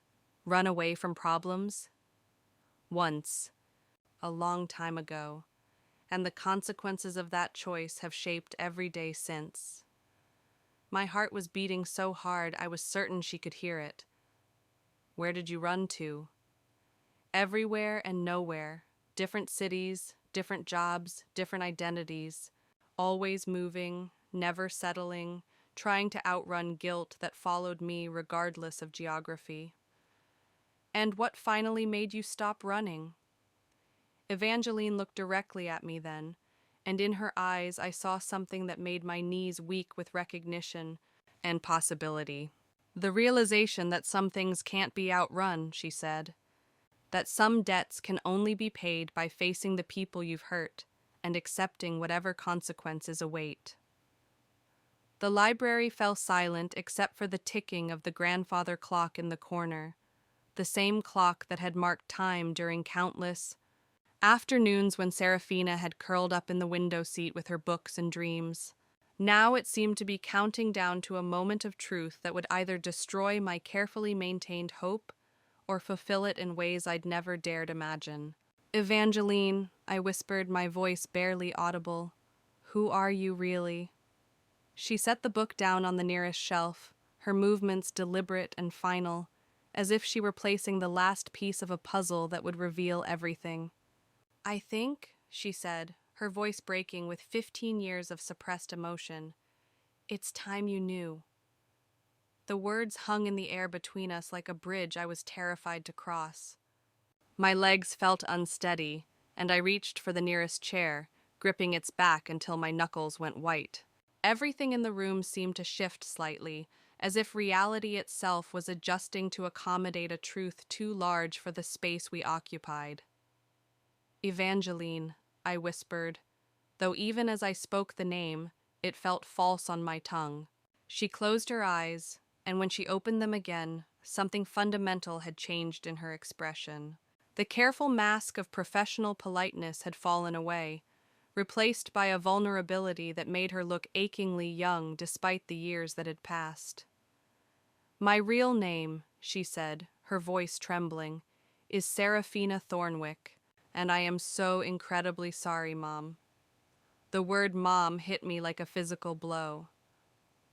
Run away from problems?" "Once. A long time ago. And the consequences of that choice have shaped every day since." My heart was beating so hard I was certain she could hear it. "Where did you run to?" "Everywhere and nowhere. Different cities, different jobs, different identities. Always moving, never settling, trying to outrun guilt that followed me regardless of geography." "And what finally made you stop running?" Evangeline looked directly at me then, and in her eyes I saw something that made my knees weak with recognition and possibility. The realization that some things can't be outrun, she said. That some debts can only be paid by facing the people you've hurt and accepting whatever consequences await. The library fell silent except for the ticking of the grandfather clock in the corner, the same clock that had marked time during countless afternoons when Serafina had curled up in the window seat with her books and dreams. Now it seemed to be counting down to a moment of truth that would either destroy my carefully maintained hope or fulfill it in ways I'd never dared imagine. "Evangeline," I whispered, my voice barely audible. "Who are you really?" She set the book down on the nearest shelf, her movements deliberate and final, as if she were placing the last piece of a puzzle that would reveal everything. "I think," she said, her voice breaking with 15 years of suppressed emotion, "it's time you knew." The words hung in the air between us like a bridge I was terrified to cross. My legs felt unsteady, and I reached for the nearest chair, gripping its back until my knuckles went white. Everything in the room seemed to shift slightly, as if reality itself was adjusting to accommodate a truth too large for the space we occupied. "Evangeline," I whispered, though even as I spoke the name, it felt false on my tongue. She closed her eyes, and when she opened them again, something fundamental had changed in her expression. The careful mask of professional politeness had fallen away, replaced by a vulnerability that made her look achingly young despite the years that had passed. "My real name," she said, her voice trembling, "is Serafina Thornwick, and I am so incredibly sorry, Mom." The word "Mom" hit me like a physical blow.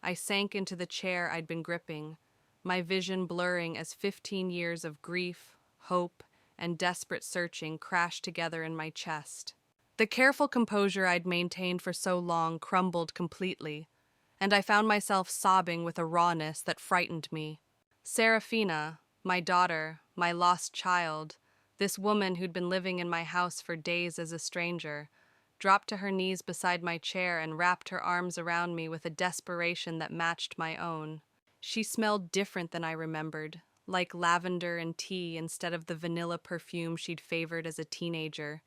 I sank into the chair I'd been gripping, my vision blurring as 15 years of grief, hope, and desperate searching crashed together in my chest. The careful composure I'd maintained for so long crumbled completely, and I found myself sobbing with a rawness that frightened me. Serafina, my daughter, my lost child, this woman who'd been living in my house for days as a stranger, dropped to her knees beside my chair and wrapped her arms around me with a desperation that matched my own. She smelled different than I remembered, like lavender and tea instead of the vanilla perfume she'd favored as a teenager.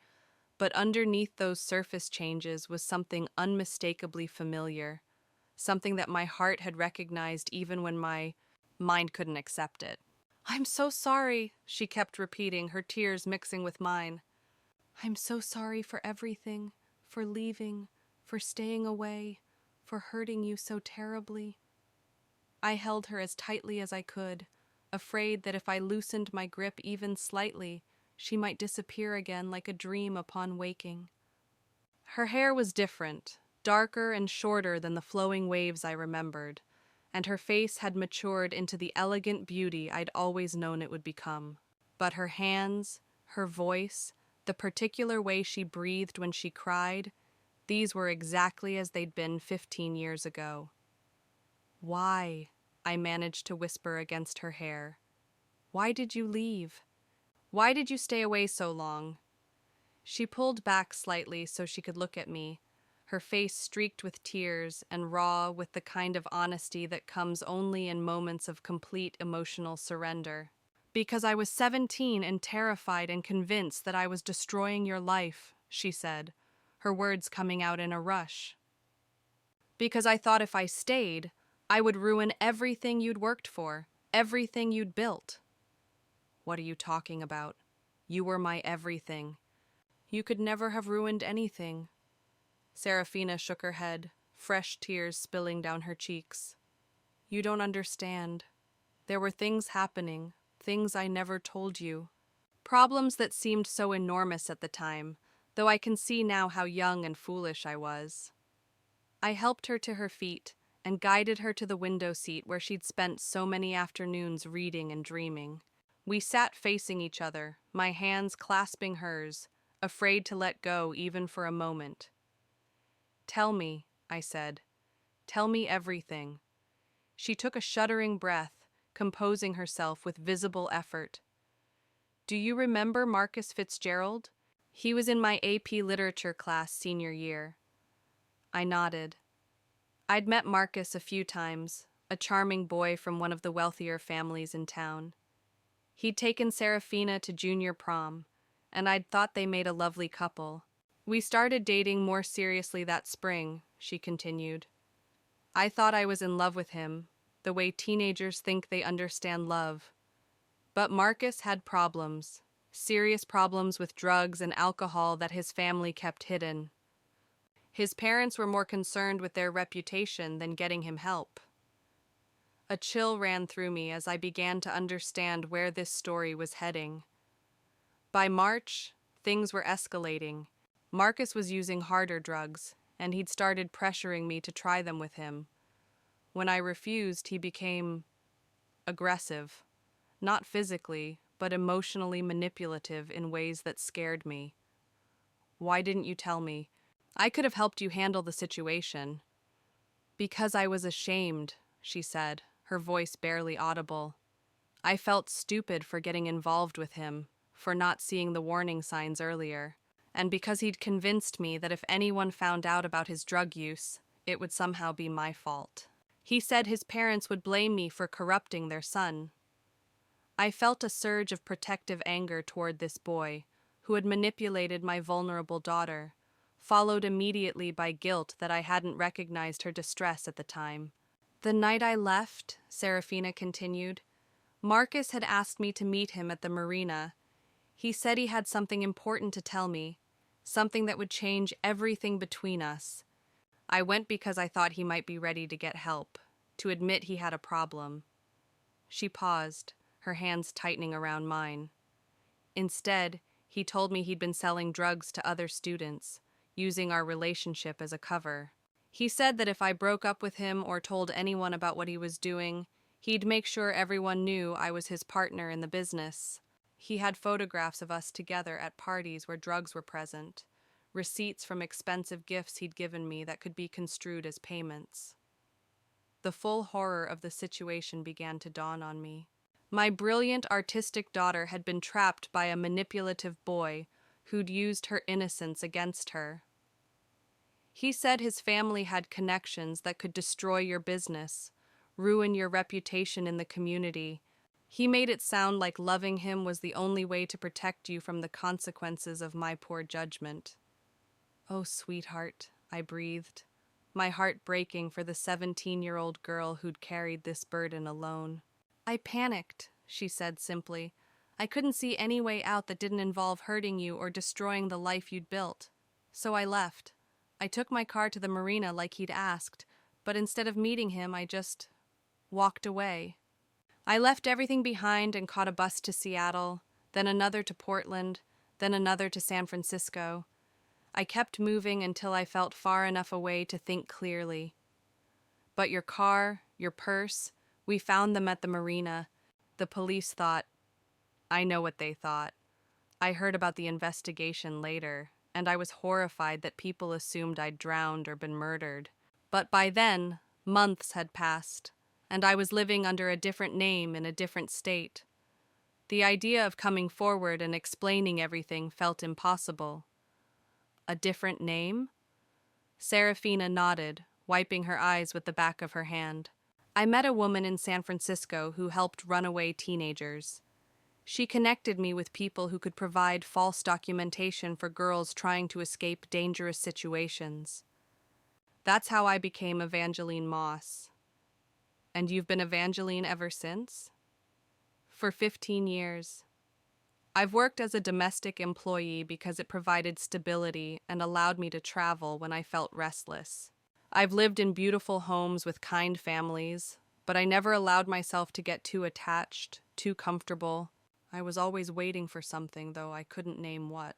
But underneath those surface changes was something unmistakably familiar, something that my heart had recognized even when my mind couldn't accept it. "I'm so sorry," she kept repeating, her tears mixing with mine. "I'm so sorry for everything, for leaving, for staying away, for hurting you so terribly." I held her as tightly as I could, afraid that if I loosened my grip even slightly, she might disappear again like a dream upon waking. Her hair was different, darker and shorter than the flowing waves I remembered, and her face had matured into the elegant beauty I'd always known it would become. But her hands, her voice, the particular way she breathed when she cried, these were exactly as they'd been 15 years ago. "Why?" I managed to whisper against her hair. "Why did you leave? Why did you stay away so long?" She pulled back slightly so she could look at me, her face streaked with tears and raw with the kind of honesty that comes only in moments of complete emotional surrender. "Because I was 17 and terrified and convinced that I was destroying your life," she said, her words coming out in a rush. "Because I thought if I stayed, I would ruin everything you'd worked for, everything you'd built." "What are you talking about? You were my everything. You could never have ruined anything." Serafina shook her head, fresh tears spilling down her cheeks. "You don't understand. There were things happening, things I never told you. Problems that seemed so enormous at the time, though I can see now how young and foolish I was." I helped her to her feet and guided her to the window seat where she'd spent so many afternoons reading and dreaming. We sat facing each other, my hands clasping hers, afraid to let go even for a moment. "Tell me," I said. "Tell me everything." She took a shuddering breath, composing herself with visible effort. "Do you remember Marcus Fitzgerald? He was in my AP Literature class senior year." I nodded. I'd met Marcus a few times, a charming boy from one of the wealthier families in town. He'd taken Serafina to junior prom, and I'd thought they made a lovely couple. We started dating more seriously that spring, she continued. I thought I was in love with him, the way teenagers think they understand love. But Marcus had problems, serious problems with drugs and alcohol that his family kept hidden. His parents were more concerned with their reputation than getting him help. A chill ran through me as I began to understand where this story was heading. By March, things were escalating. Marcus was using harder drugs, and he'd started pressuring me to try them with him. When I refused, he became aggressive. Not physically, but emotionally manipulative in ways that scared me. Why didn't you tell me? I could have helped you handle the situation. Because I was ashamed, she said, her voice barely audible. I felt stupid for getting involved with him, for not seeing the warning signs earlier, and because he'd convinced me that if anyone found out about his drug use, it would somehow be my fault. He said his parents would blame me for corrupting their son. I felt a surge of protective anger toward this boy, who had manipulated my vulnerable daughter, followed immediately by guilt that I hadn't recognized her distress at the time. The night I left, Serafina continued, Marcus had asked me to meet him at the marina. He said he had something important to tell me, something that would change everything between us. I went because I thought he might be ready to get help, to admit he had a problem. She paused, her hands tightening around mine. Instead, he told me he'd been selling drugs to other students, using our relationship as a cover. He said that if I broke up with him or told anyone about what he was doing, he'd make sure everyone knew I was his partner in the business. He had photographs of us together at parties where drugs were present, receipts from expensive gifts he'd given me that could be construed as payments. The full horror of the situation began to dawn on me. My brilliant artistic daughter had been trapped by a manipulative boy who'd used her innocence against her. He said his family had connections that could destroy your business, ruin your reputation in the community. He made it sound like loving him was the only way to protect you from the consequences of my poor judgment. Oh, sweetheart, I breathed, my heart breaking for the 17-year-old girl who'd carried this burden alone. I panicked, she said simply. I couldn't see any way out that didn't involve hurting you or destroying the life you'd built. So I left. I took my car to the marina like he'd asked, but instead of meeting him, I just walked away. I left everything behind and caught a bus to Seattle, then another to Portland, then another to San Francisco. I kept moving until I felt far enough away to think clearly. But your car, your purse, we found them at the marina. The police thought, I know what they thought. I heard about the investigation later, and I was horrified that people assumed I'd drowned or been murdered. But by then, months had passed, and I was living under a different name in a different state. The idea of coming forward and explaining everything felt impossible. A different name? Serafina nodded, wiping her eyes with the back of her hand. I met a woman in San Francisco who helped runaway teenagers. She connected me with people who could provide false documentation for girls trying to escape dangerous situations. That's how I became Evangeline Moss. And you've been Evangeline ever since? For 15 years. I've worked as a domestic employee because it provided stability and allowed me to travel when I felt restless. I've lived in beautiful homes with kind families, but I never allowed myself to get too attached, too comfortable. I was always waiting for something, though I couldn't name what.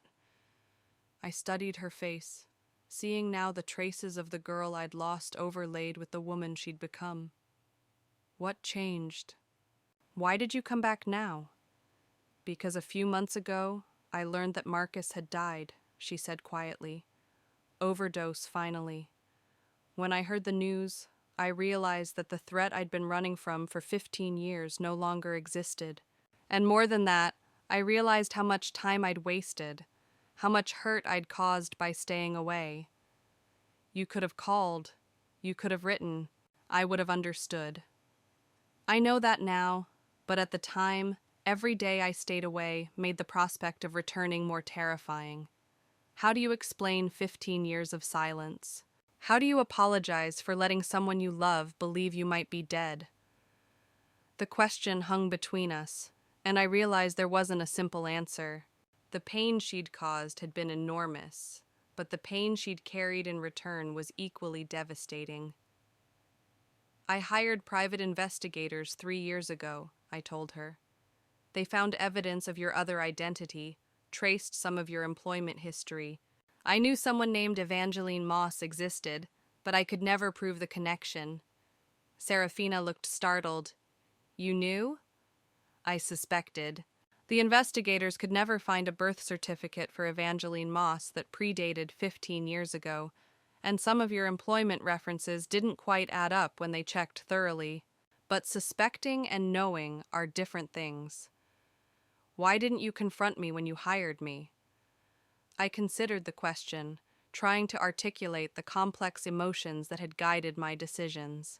I studied her face, seeing now the traces of the girl I'd lost overlaid with the woman she'd become. What changed? Why did you come back now? Because a few months ago, I learned that Marcus had died, she said quietly. Overdose, finally. When I heard the news, I realized that the threat I'd been running from for 15 years no longer existed. And more than that, I realized how much time I'd wasted, how much hurt I'd caused by staying away. You could have called, you could have written, I would have understood. I know that now, but at the time, every day I stayed away made the prospect of returning more terrifying. How do you explain 15 years of silence? How do you apologize for letting someone you love believe you might be dead? The question hung between us, and I realized there wasn't a simple answer. The pain she'd caused had been enormous, but the pain she'd carried in return was equally devastating. I hired private investigators 3 years ago, I told her. They found evidence of your other identity, traced some of your employment history. I knew someone named Evangeline Moss existed, but I could never prove the connection. Serafina looked startled. You knew? I suspected. The investigators could never find a birth certificate for Evangeline Moss that predated 15 years ago, and some of your employment references didn't quite add up when they checked thoroughly. But suspecting and knowing are different things. Why didn't you confront me when you hired me? I considered the question, trying to articulate the complex emotions that had guided my decisions.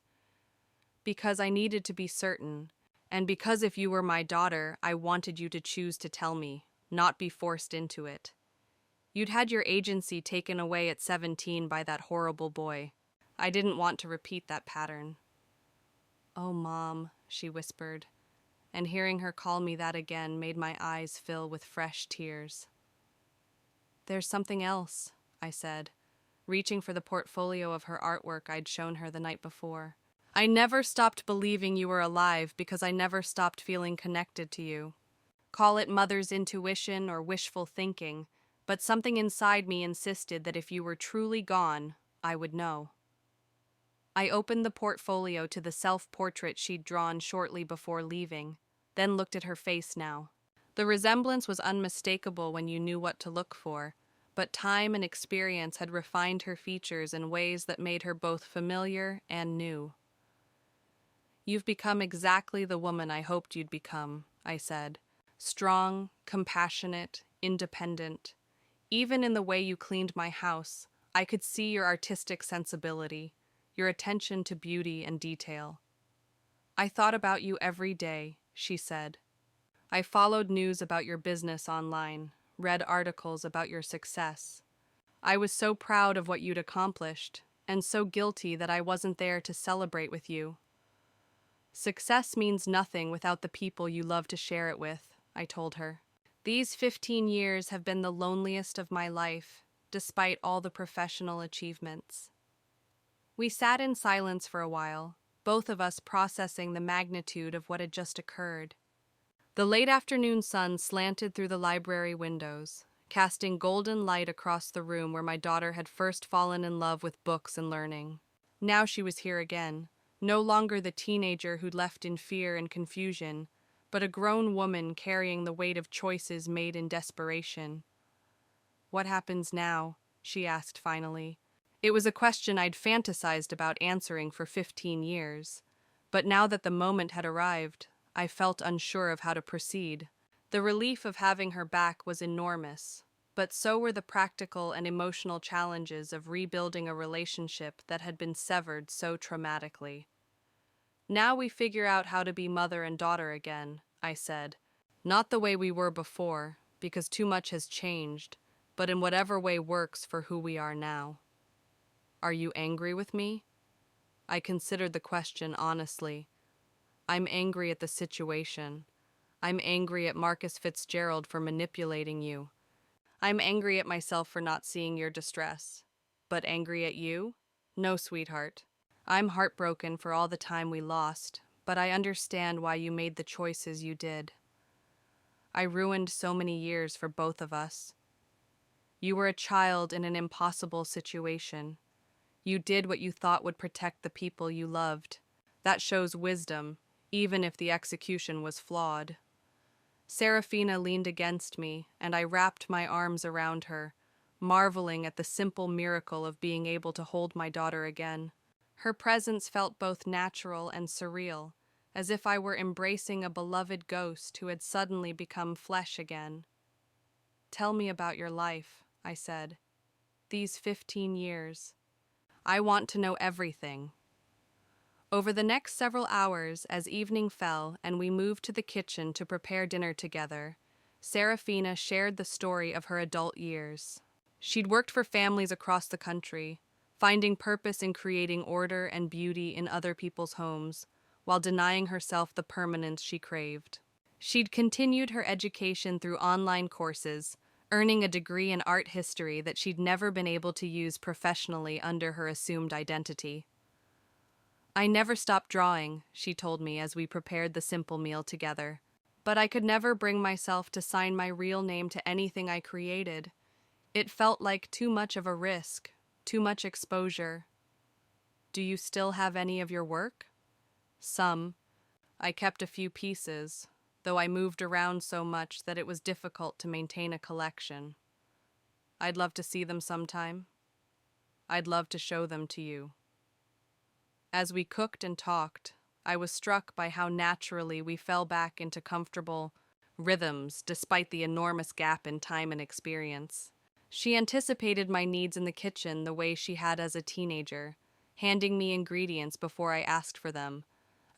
Because I needed to be certain, and because if you were my daughter, I wanted you to choose to tell me, not be forced into it. You'd had your agency taken away at 17 by that horrible boy. I didn't want to repeat that pattern. Oh, Mom, she whispered, and hearing her call me that again made my eyes fill with fresh tears. There's something else, I said, reaching for the portfolio of her artwork I'd shown her the night before. I never stopped believing you were alive because I never stopped feeling connected to you. Call it mother's intuition or wishful thinking, but something inside me insisted that if you were truly gone, I would know. I opened the portfolio to the self-portrait she'd drawn shortly before leaving, then looked at her face now. The resemblance was unmistakable when you knew what to look for, but time and experience had refined her features in ways that made her both familiar and new. You've become exactly the woman I hoped you'd become, I said. Strong, compassionate, independent. Even in the way you cleaned my house, I could see your artistic sensibility, your attention to beauty and detail. I thought about you every day, she said. I followed news about your business online, read articles about your success. I was so proud of what you'd accomplished, and so guilty that I wasn't there to celebrate with you. Success means nothing without the people you love to share it with, I told her. These 15 years have been the loneliest of my life, despite all the professional achievements. We sat in silence for a while, both of us processing the magnitude of what had just occurred. The late afternoon sun slanted through the library windows, casting golden light across the room where my daughter had first fallen in love with books and learning. Now she was here again, no longer the teenager who'd left in fear and confusion, but a grown woman carrying the weight of choices made in desperation. What happens now? She asked finally. It was a question I'd fantasized about answering for 15 years, but now that the moment had arrived, I felt unsure of how to proceed. The relief of having her back was enormous, but so were the practical and emotional challenges of rebuilding a relationship that had been severed so traumatically. Now we figure out how to be mother and daughter again, I said. Not the way we were before, because too much has changed, but in whatever way works for who we are now. Are you angry with me? I considered the question honestly. I'm angry at the situation. I'm angry at Marcus Fitzgerald for manipulating you. I'm angry at myself for not seeing your distress. But angry at you? No, sweetheart. I'm heartbroken for all the time we lost, but I understand why you made the choices you did. I ruined so many years for both of us. You were a child in an impossible situation. You did what you thought would protect the people you loved. That shows wisdom, even if the execution was flawed. Serafina leaned against me, and I wrapped my arms around her, marveling at the simple miracle of being able to hold my daughter again. Her presence felt both natural and surreal, as if I were embracing a beloved ghost who had suddenly become flesh again. Tell me about your life, I said. These 15 years. I want to know everything. Over the next several hours, as evening fell and we moved to the kitchen to prepare dinner together, Serafina shared the story of her adult years. She'd worked for families across the country, finding purpose in creating order and beauty in other people's homes, while denying herself the permanence she craved. She'd continued her education through online courses, earning a degree in art history that she'd never been able to use professionally under her assumed identity. I never stopped drawing, she told me as we prepared the simple meal together. But I could never bring myself to sign my real name to anything I created. It felt like too much of a risk, too much exposure. Do you still have any of your work? Some. I kept a few pieces, though I moved around so much that it was difficult to maintain a collection. I'd love to see them sometime. I'd love to show them to you. As we cooked and talked, I was struck by how naturally we fell back into comfortable rhythms despite the enormous gap in time and experience. She anticipated my needs in the kitchen the way she had as a teenager, handing me ingredients before I asked for them,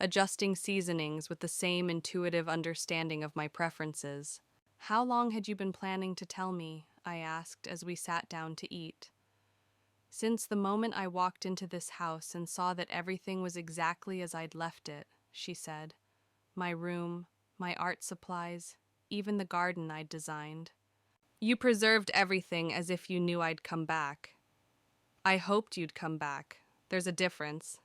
adjusting seasonings with the same intuitive understanding of my preferences. How long had you been planning to tell me? I asked as we sat down to eat. Since the moment I walked into this house and saw that everything was exactly as I'd left it, she said. My room, my art supplies, even the garden I'd designed. You preserved everything as if you knew I'd come back. I hoped you'd come back. There's a difference.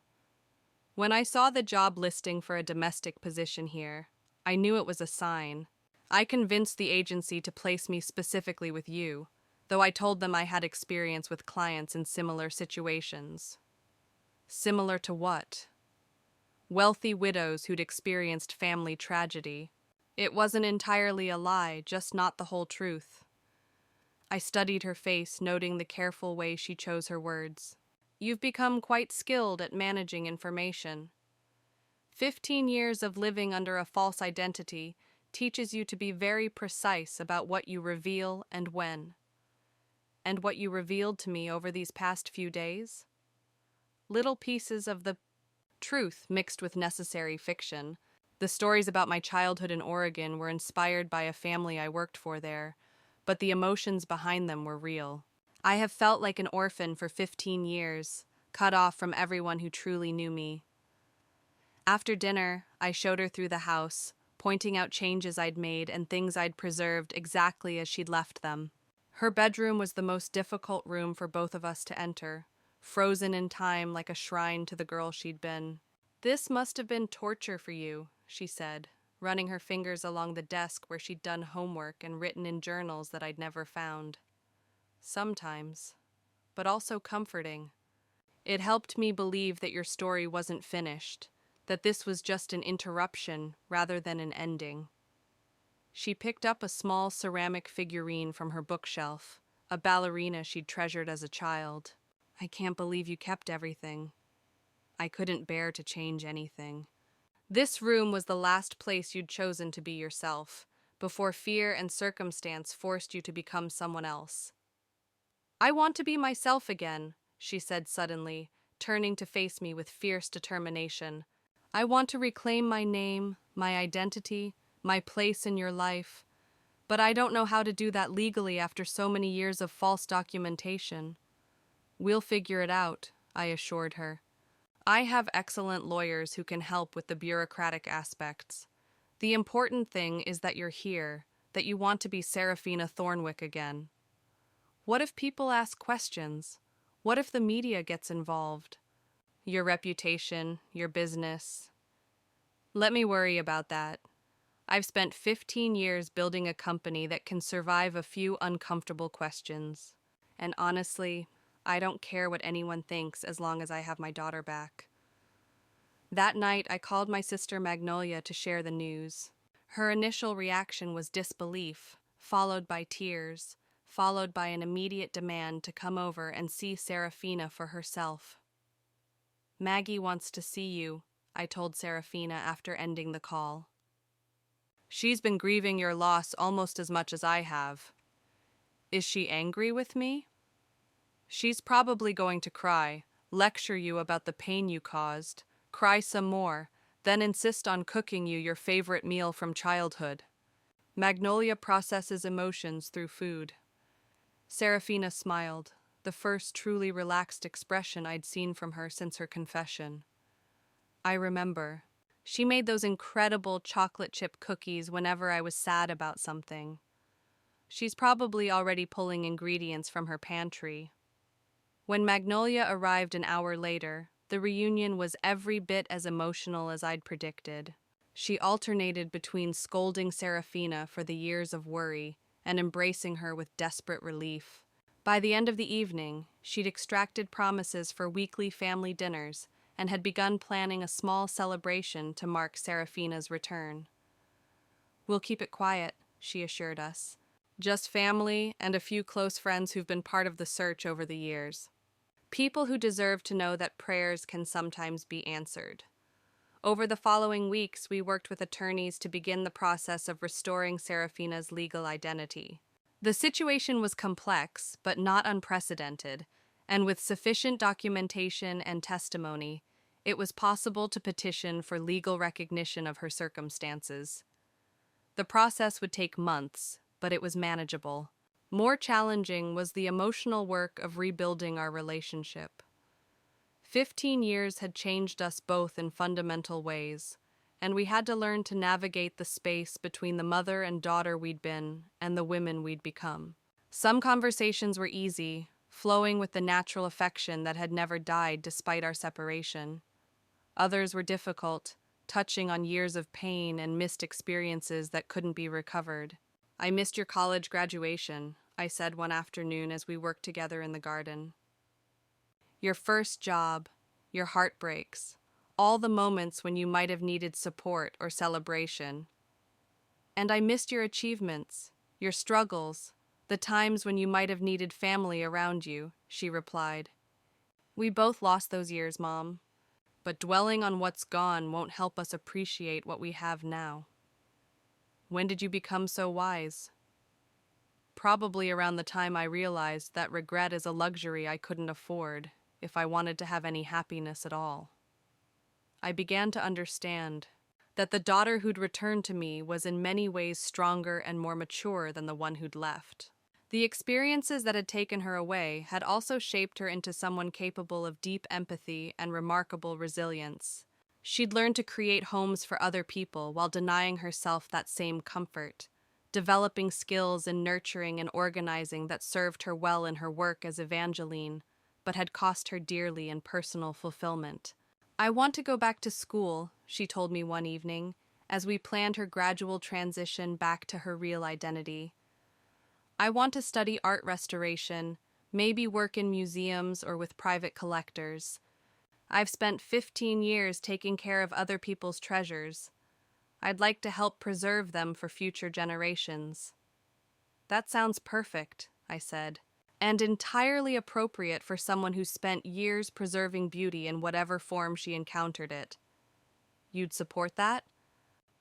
When I saw the job listing for a domestic position here, I knew it was a sign. I convinced the agency to place me specifically with you, though I told them I had experience with clients in similar situations. Similar to what? Wealthy widows who'd experienced family tragedy. It wasn't entirely a lie, just not the whole truth. I studied her face, noting the careful way she chose her words. You've become quite skilled at managing information. 15 years of living under a false identity teaches you to be very precise about what you reveal and when. And what you revealed to me over these past few days? Little pieces of the truth mixed with necessary fiction. The stories about my childhood in Oregon were inspired by a family I worked for there, but the emotions behind them were real. I have felt like an orphan for 15 years, cut off from everyone who truly knew me. After dinner, I showed her through the house, pointing out changes I'd made and things I'd preserved exactly as she'd left them. Her bedroom was the most difficult room for both of us to enter, frozen in time like a shrine to the girl she'd been. This must have been torture for you, she said, running her fingers along the desk where she'd done homework and written in journals that I'd never found. Sometimes, but also comforting. It helped me believe that your story wasn't finished, that this was just an interruption rather than an ending. She picked up a small ceramic figurine from her bookshelf, a ballerina she'd treasured as a child. I can't believe you kept everything. I couldn't bear to change anything. This room was the last place you'd chosen to be yourself, before fear and circumstance forced you to become someone else. I want to be myself again, she said suddenly, turning to face me with fierce determination. I want to reclaim my name, my identity, my place in your life, but I don't know how to do that legally after so many years of false documentation. We'll figure it out, I assured her. I have excellent lawyers who can help with the bureaucratic aspects. The important thing is that you're here, that you want to be Serafina Thornwick again. What if people ask questions? What if the media gets involved? Your reputation, your business. Let me worry about that. I've spent 15 years building a company that can survive a few uncomfortable questions. And honestly, I don't care what anyone thinks as long as I have my daughter back. That night, I called my sister Magnolia to share the news. Her initial reaction was disbelief, followed by tears, followed by an immediate demand to come over and see Serafina for herself. Maggie wants to see you, I told Serafina after ending the call. She's been grieving your loss almost as much as I have. Is she angry with me? She's probably going to cry, lecture you about the pain you caused, Cry some more, then insist on cooking you your favorite meal from childhood. Magnolia processes emotions through food. Serafina smiled, the first truly relaxed expression I'd seen from her since her confession. I remember. She made those incredible chocolate chip cookies whenever I was sad about something. She's probably already pulling ingredients from her pantry. When Magnolia arrived an hour later, the reunion was every bit as emotional as I'd predicted. She alternated between scolding Serafina for the years of worry and embracing her with desperate relief. By the end of the evening, she'd extracted promises for weekly family dinners and had begun planning a small celebration to mark Serafina's return. "We'll keep it quiet," she assured us. "Just family and a few close friends who've been part of the search over the years. People who deserve to know that prayers can sometimes be answered." Over the following weeks, we worked with attorneys to begin the process of restoring Serafina's legal identity. The situation was complex, but not unprecedented, and with sufficient documentation and testimony, it was possible to petition for legal recognition of her circumstances. The process would take months, but it was manageable. More challenging was the emotional work of rebuilding our relationship. 15 years had changed us both in fundamental ways, and we had to learn to navigate the space between the mother and daughter we'd been and the women we'd become. Some conversations were easy, flowing with the natural affection that had never died despite our separation. Others were difficult, touching on years of pain and missed experiences that couldn't be recovered. "I missed your college graduation," I said one afternoon as we worked together in the garden. "Your first job, your heartbreaks, all the moments when you might have needed support or celebration. And I missed your achievements, your struggles, the times when you might have needed family around you," she replied. "We both lost those years, Mom, but dwelling on what's gone won't help us appreciate what we have now." "When did you become so wise?" "Probably around the time I realized that regret is a luxury I couldn't afford if I wanted to have any happiness at all. I began to understand that the daughter who'd returned to me was in many ways stronger and more mature than the one who'd left. The experiences that had taken her away had also shaped her into someone capable of deep empathy and remarkable resilience. She'd learned to create homes for other people while denying herself that same comfort, developing skills in nurturing and organizing that served her well in her work as Evangeline, but had cost her dearly in personal fulfillment. "I want to go back to school," she told me one evening, as we planned her gradual transition back to her real identity. "I want to study art restoration, maybe work in museums or with private collectors. I've spent 15 years taking care of other people's treasures. I'd like to help preserve them for future generations." "That sounds perfect," I said, "and entirely appropriate for someone who spent years preserving beauty in whatever form she encountered it. You'd support that?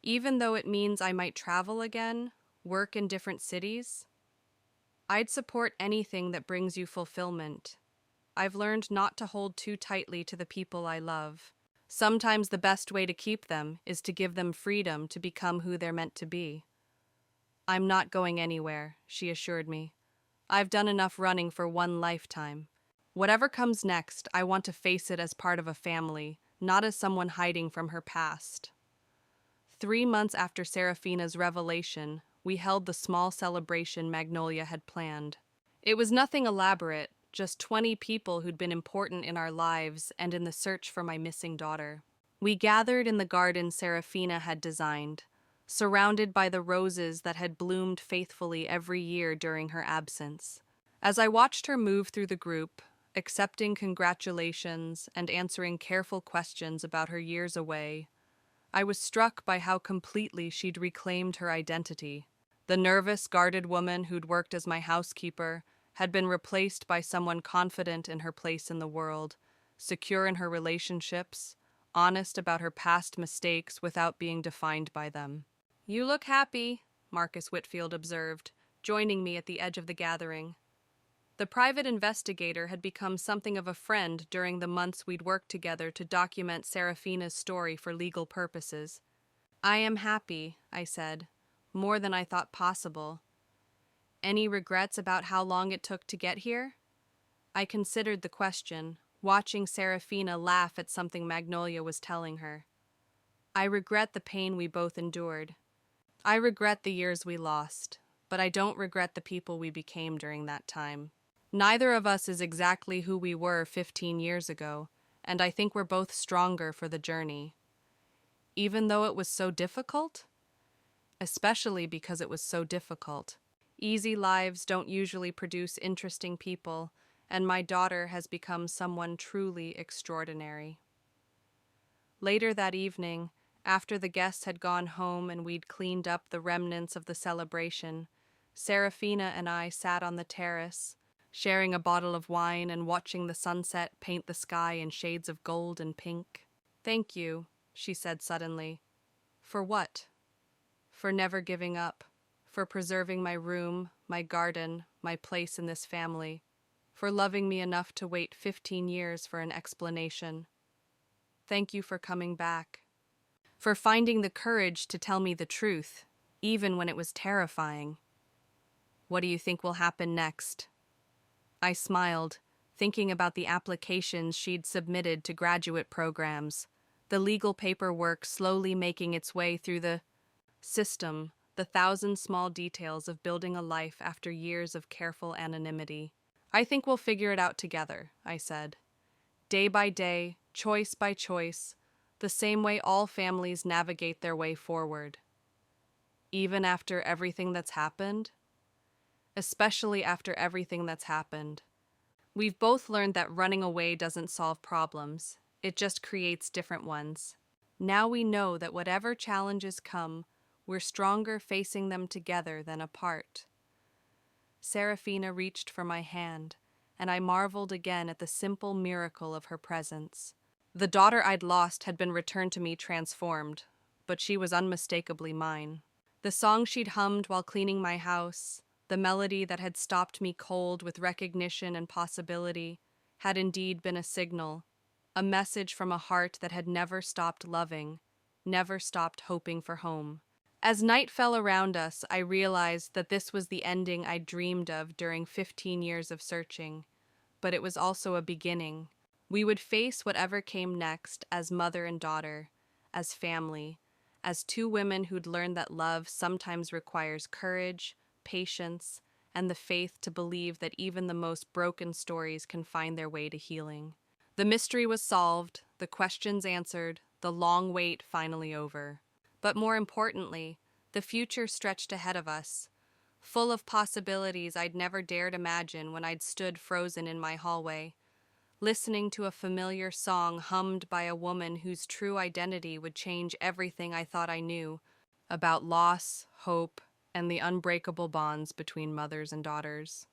Even though it means I might travel again, work in different cities?" "I'd support anything that brings you fulfillment. I've learned not to hold too tightly to the people I love. Sometimes the best way to keep them is to give them freedom to become who they're meant to be." "I'm not going anywhere," she assured me. "I've done enough running for one lifetime. Whatever comes next, I want to face it as part of a family, not as someone hiding from her past." 3 months after Serafina's revelation, we held the small celebration Magnolia had planned. It was nothing elaborate, just 20 people who'd been important in our lives and in the search for my missing daughter. We gathered in the garden Serafina had designed, surrounded by the roses that had bloomed faithfully every year during her absence. As I watched her move through the group, accepting congratulations and answering careful questions about her years away, I was struck by how completely she'd reclaimed her identity. The nervous, guarded woman who'd worked as my housekeeper had been replaced by someone confident in her place in the world, secure in her relationships, honest about her past mistakes without being defined by them. "You look happy," Marcus Whitfield observed, joining me at the edge of the gathering. The private investigator had become something of a friend during the months we'd worked together to document Serafina's story for legal purposes. I am happy, I said, more than I thought possible. Any regrets about how long it took to get here? I considered the question, watching Serafina laugh at something Magnolia was telling her. I regret the pain we both endured. I regret the years we lost, but I don't regret the people we became during that time. Neither of us is exactly who we were 15 years ago, and I think we're both stronger for the journey. Even though it was so difficult? Especially because it was so difficult. Easy lives don't usually produce interesting people, and my daughter has become someone truly extraordinary. Later that evening, after the guests had gone home and we'd cleaned up the remnants of the celebration, Serafina and I sat on the terrace, sharing a bottle of wine and watching the sunset paint the sky in shades of gold and pink. "Thank you," she said suddenly. "For what?" "For never giving up, for preserving my room, my garden, my place in this family, for loving me enough to wait 15 years for an explanation. Thank you for coming back, for finding the courage to tell me the truth, even when it was terrifying. What do you think will happen next?" I smiled, thinking about the applications she'd submitted to graduate programs, the legal paperwork slowly making its way through the system, the thousand small details of building a life after years of careful anonymity. "I think we'll figure it out together," I said. "Day by day, choice by choice, the same way all families navigate their way forward." "Even after everything that's happened?" "Especially after everything that's happened. We've both learned that running away doesn't solve problems. It just creates different ones. Now we know that whatever challenges come, we're stronger facing them together than apart." Serafina reached for my hand, and I marveled again at the simple miracle of her presence. The daughter I'd lost had been returned to me transformed, but she was unmistakably mine. The song she'd hummed while cleaning my house, the melody that had stopped me cold with recognition and possibility, had indeed been a signal, a message from a heart that had never stopped loving, never stopped hoping for home. As night fell around us, I realized that this was the ending I'd dreamed of during 15 years of searching, but it was also a beginning. We would face whatever came next as mother and daughter, as family, as two women who'd learned that love sometimes requires courage, patience, and the faith to believe that even the most broken stories can find their way to healing. The mystery was solved, the questions answered, the long wait finally over. But more importantly, the future stretched ahead of us, full of possibilities I'd never dared imagine when I'd stood frozen in my hallway, listening to a familiar song hummed by a woman whose true identity would change everything I thought I knew about loss, hope, and the unbreakable bonds between mothers and daughters.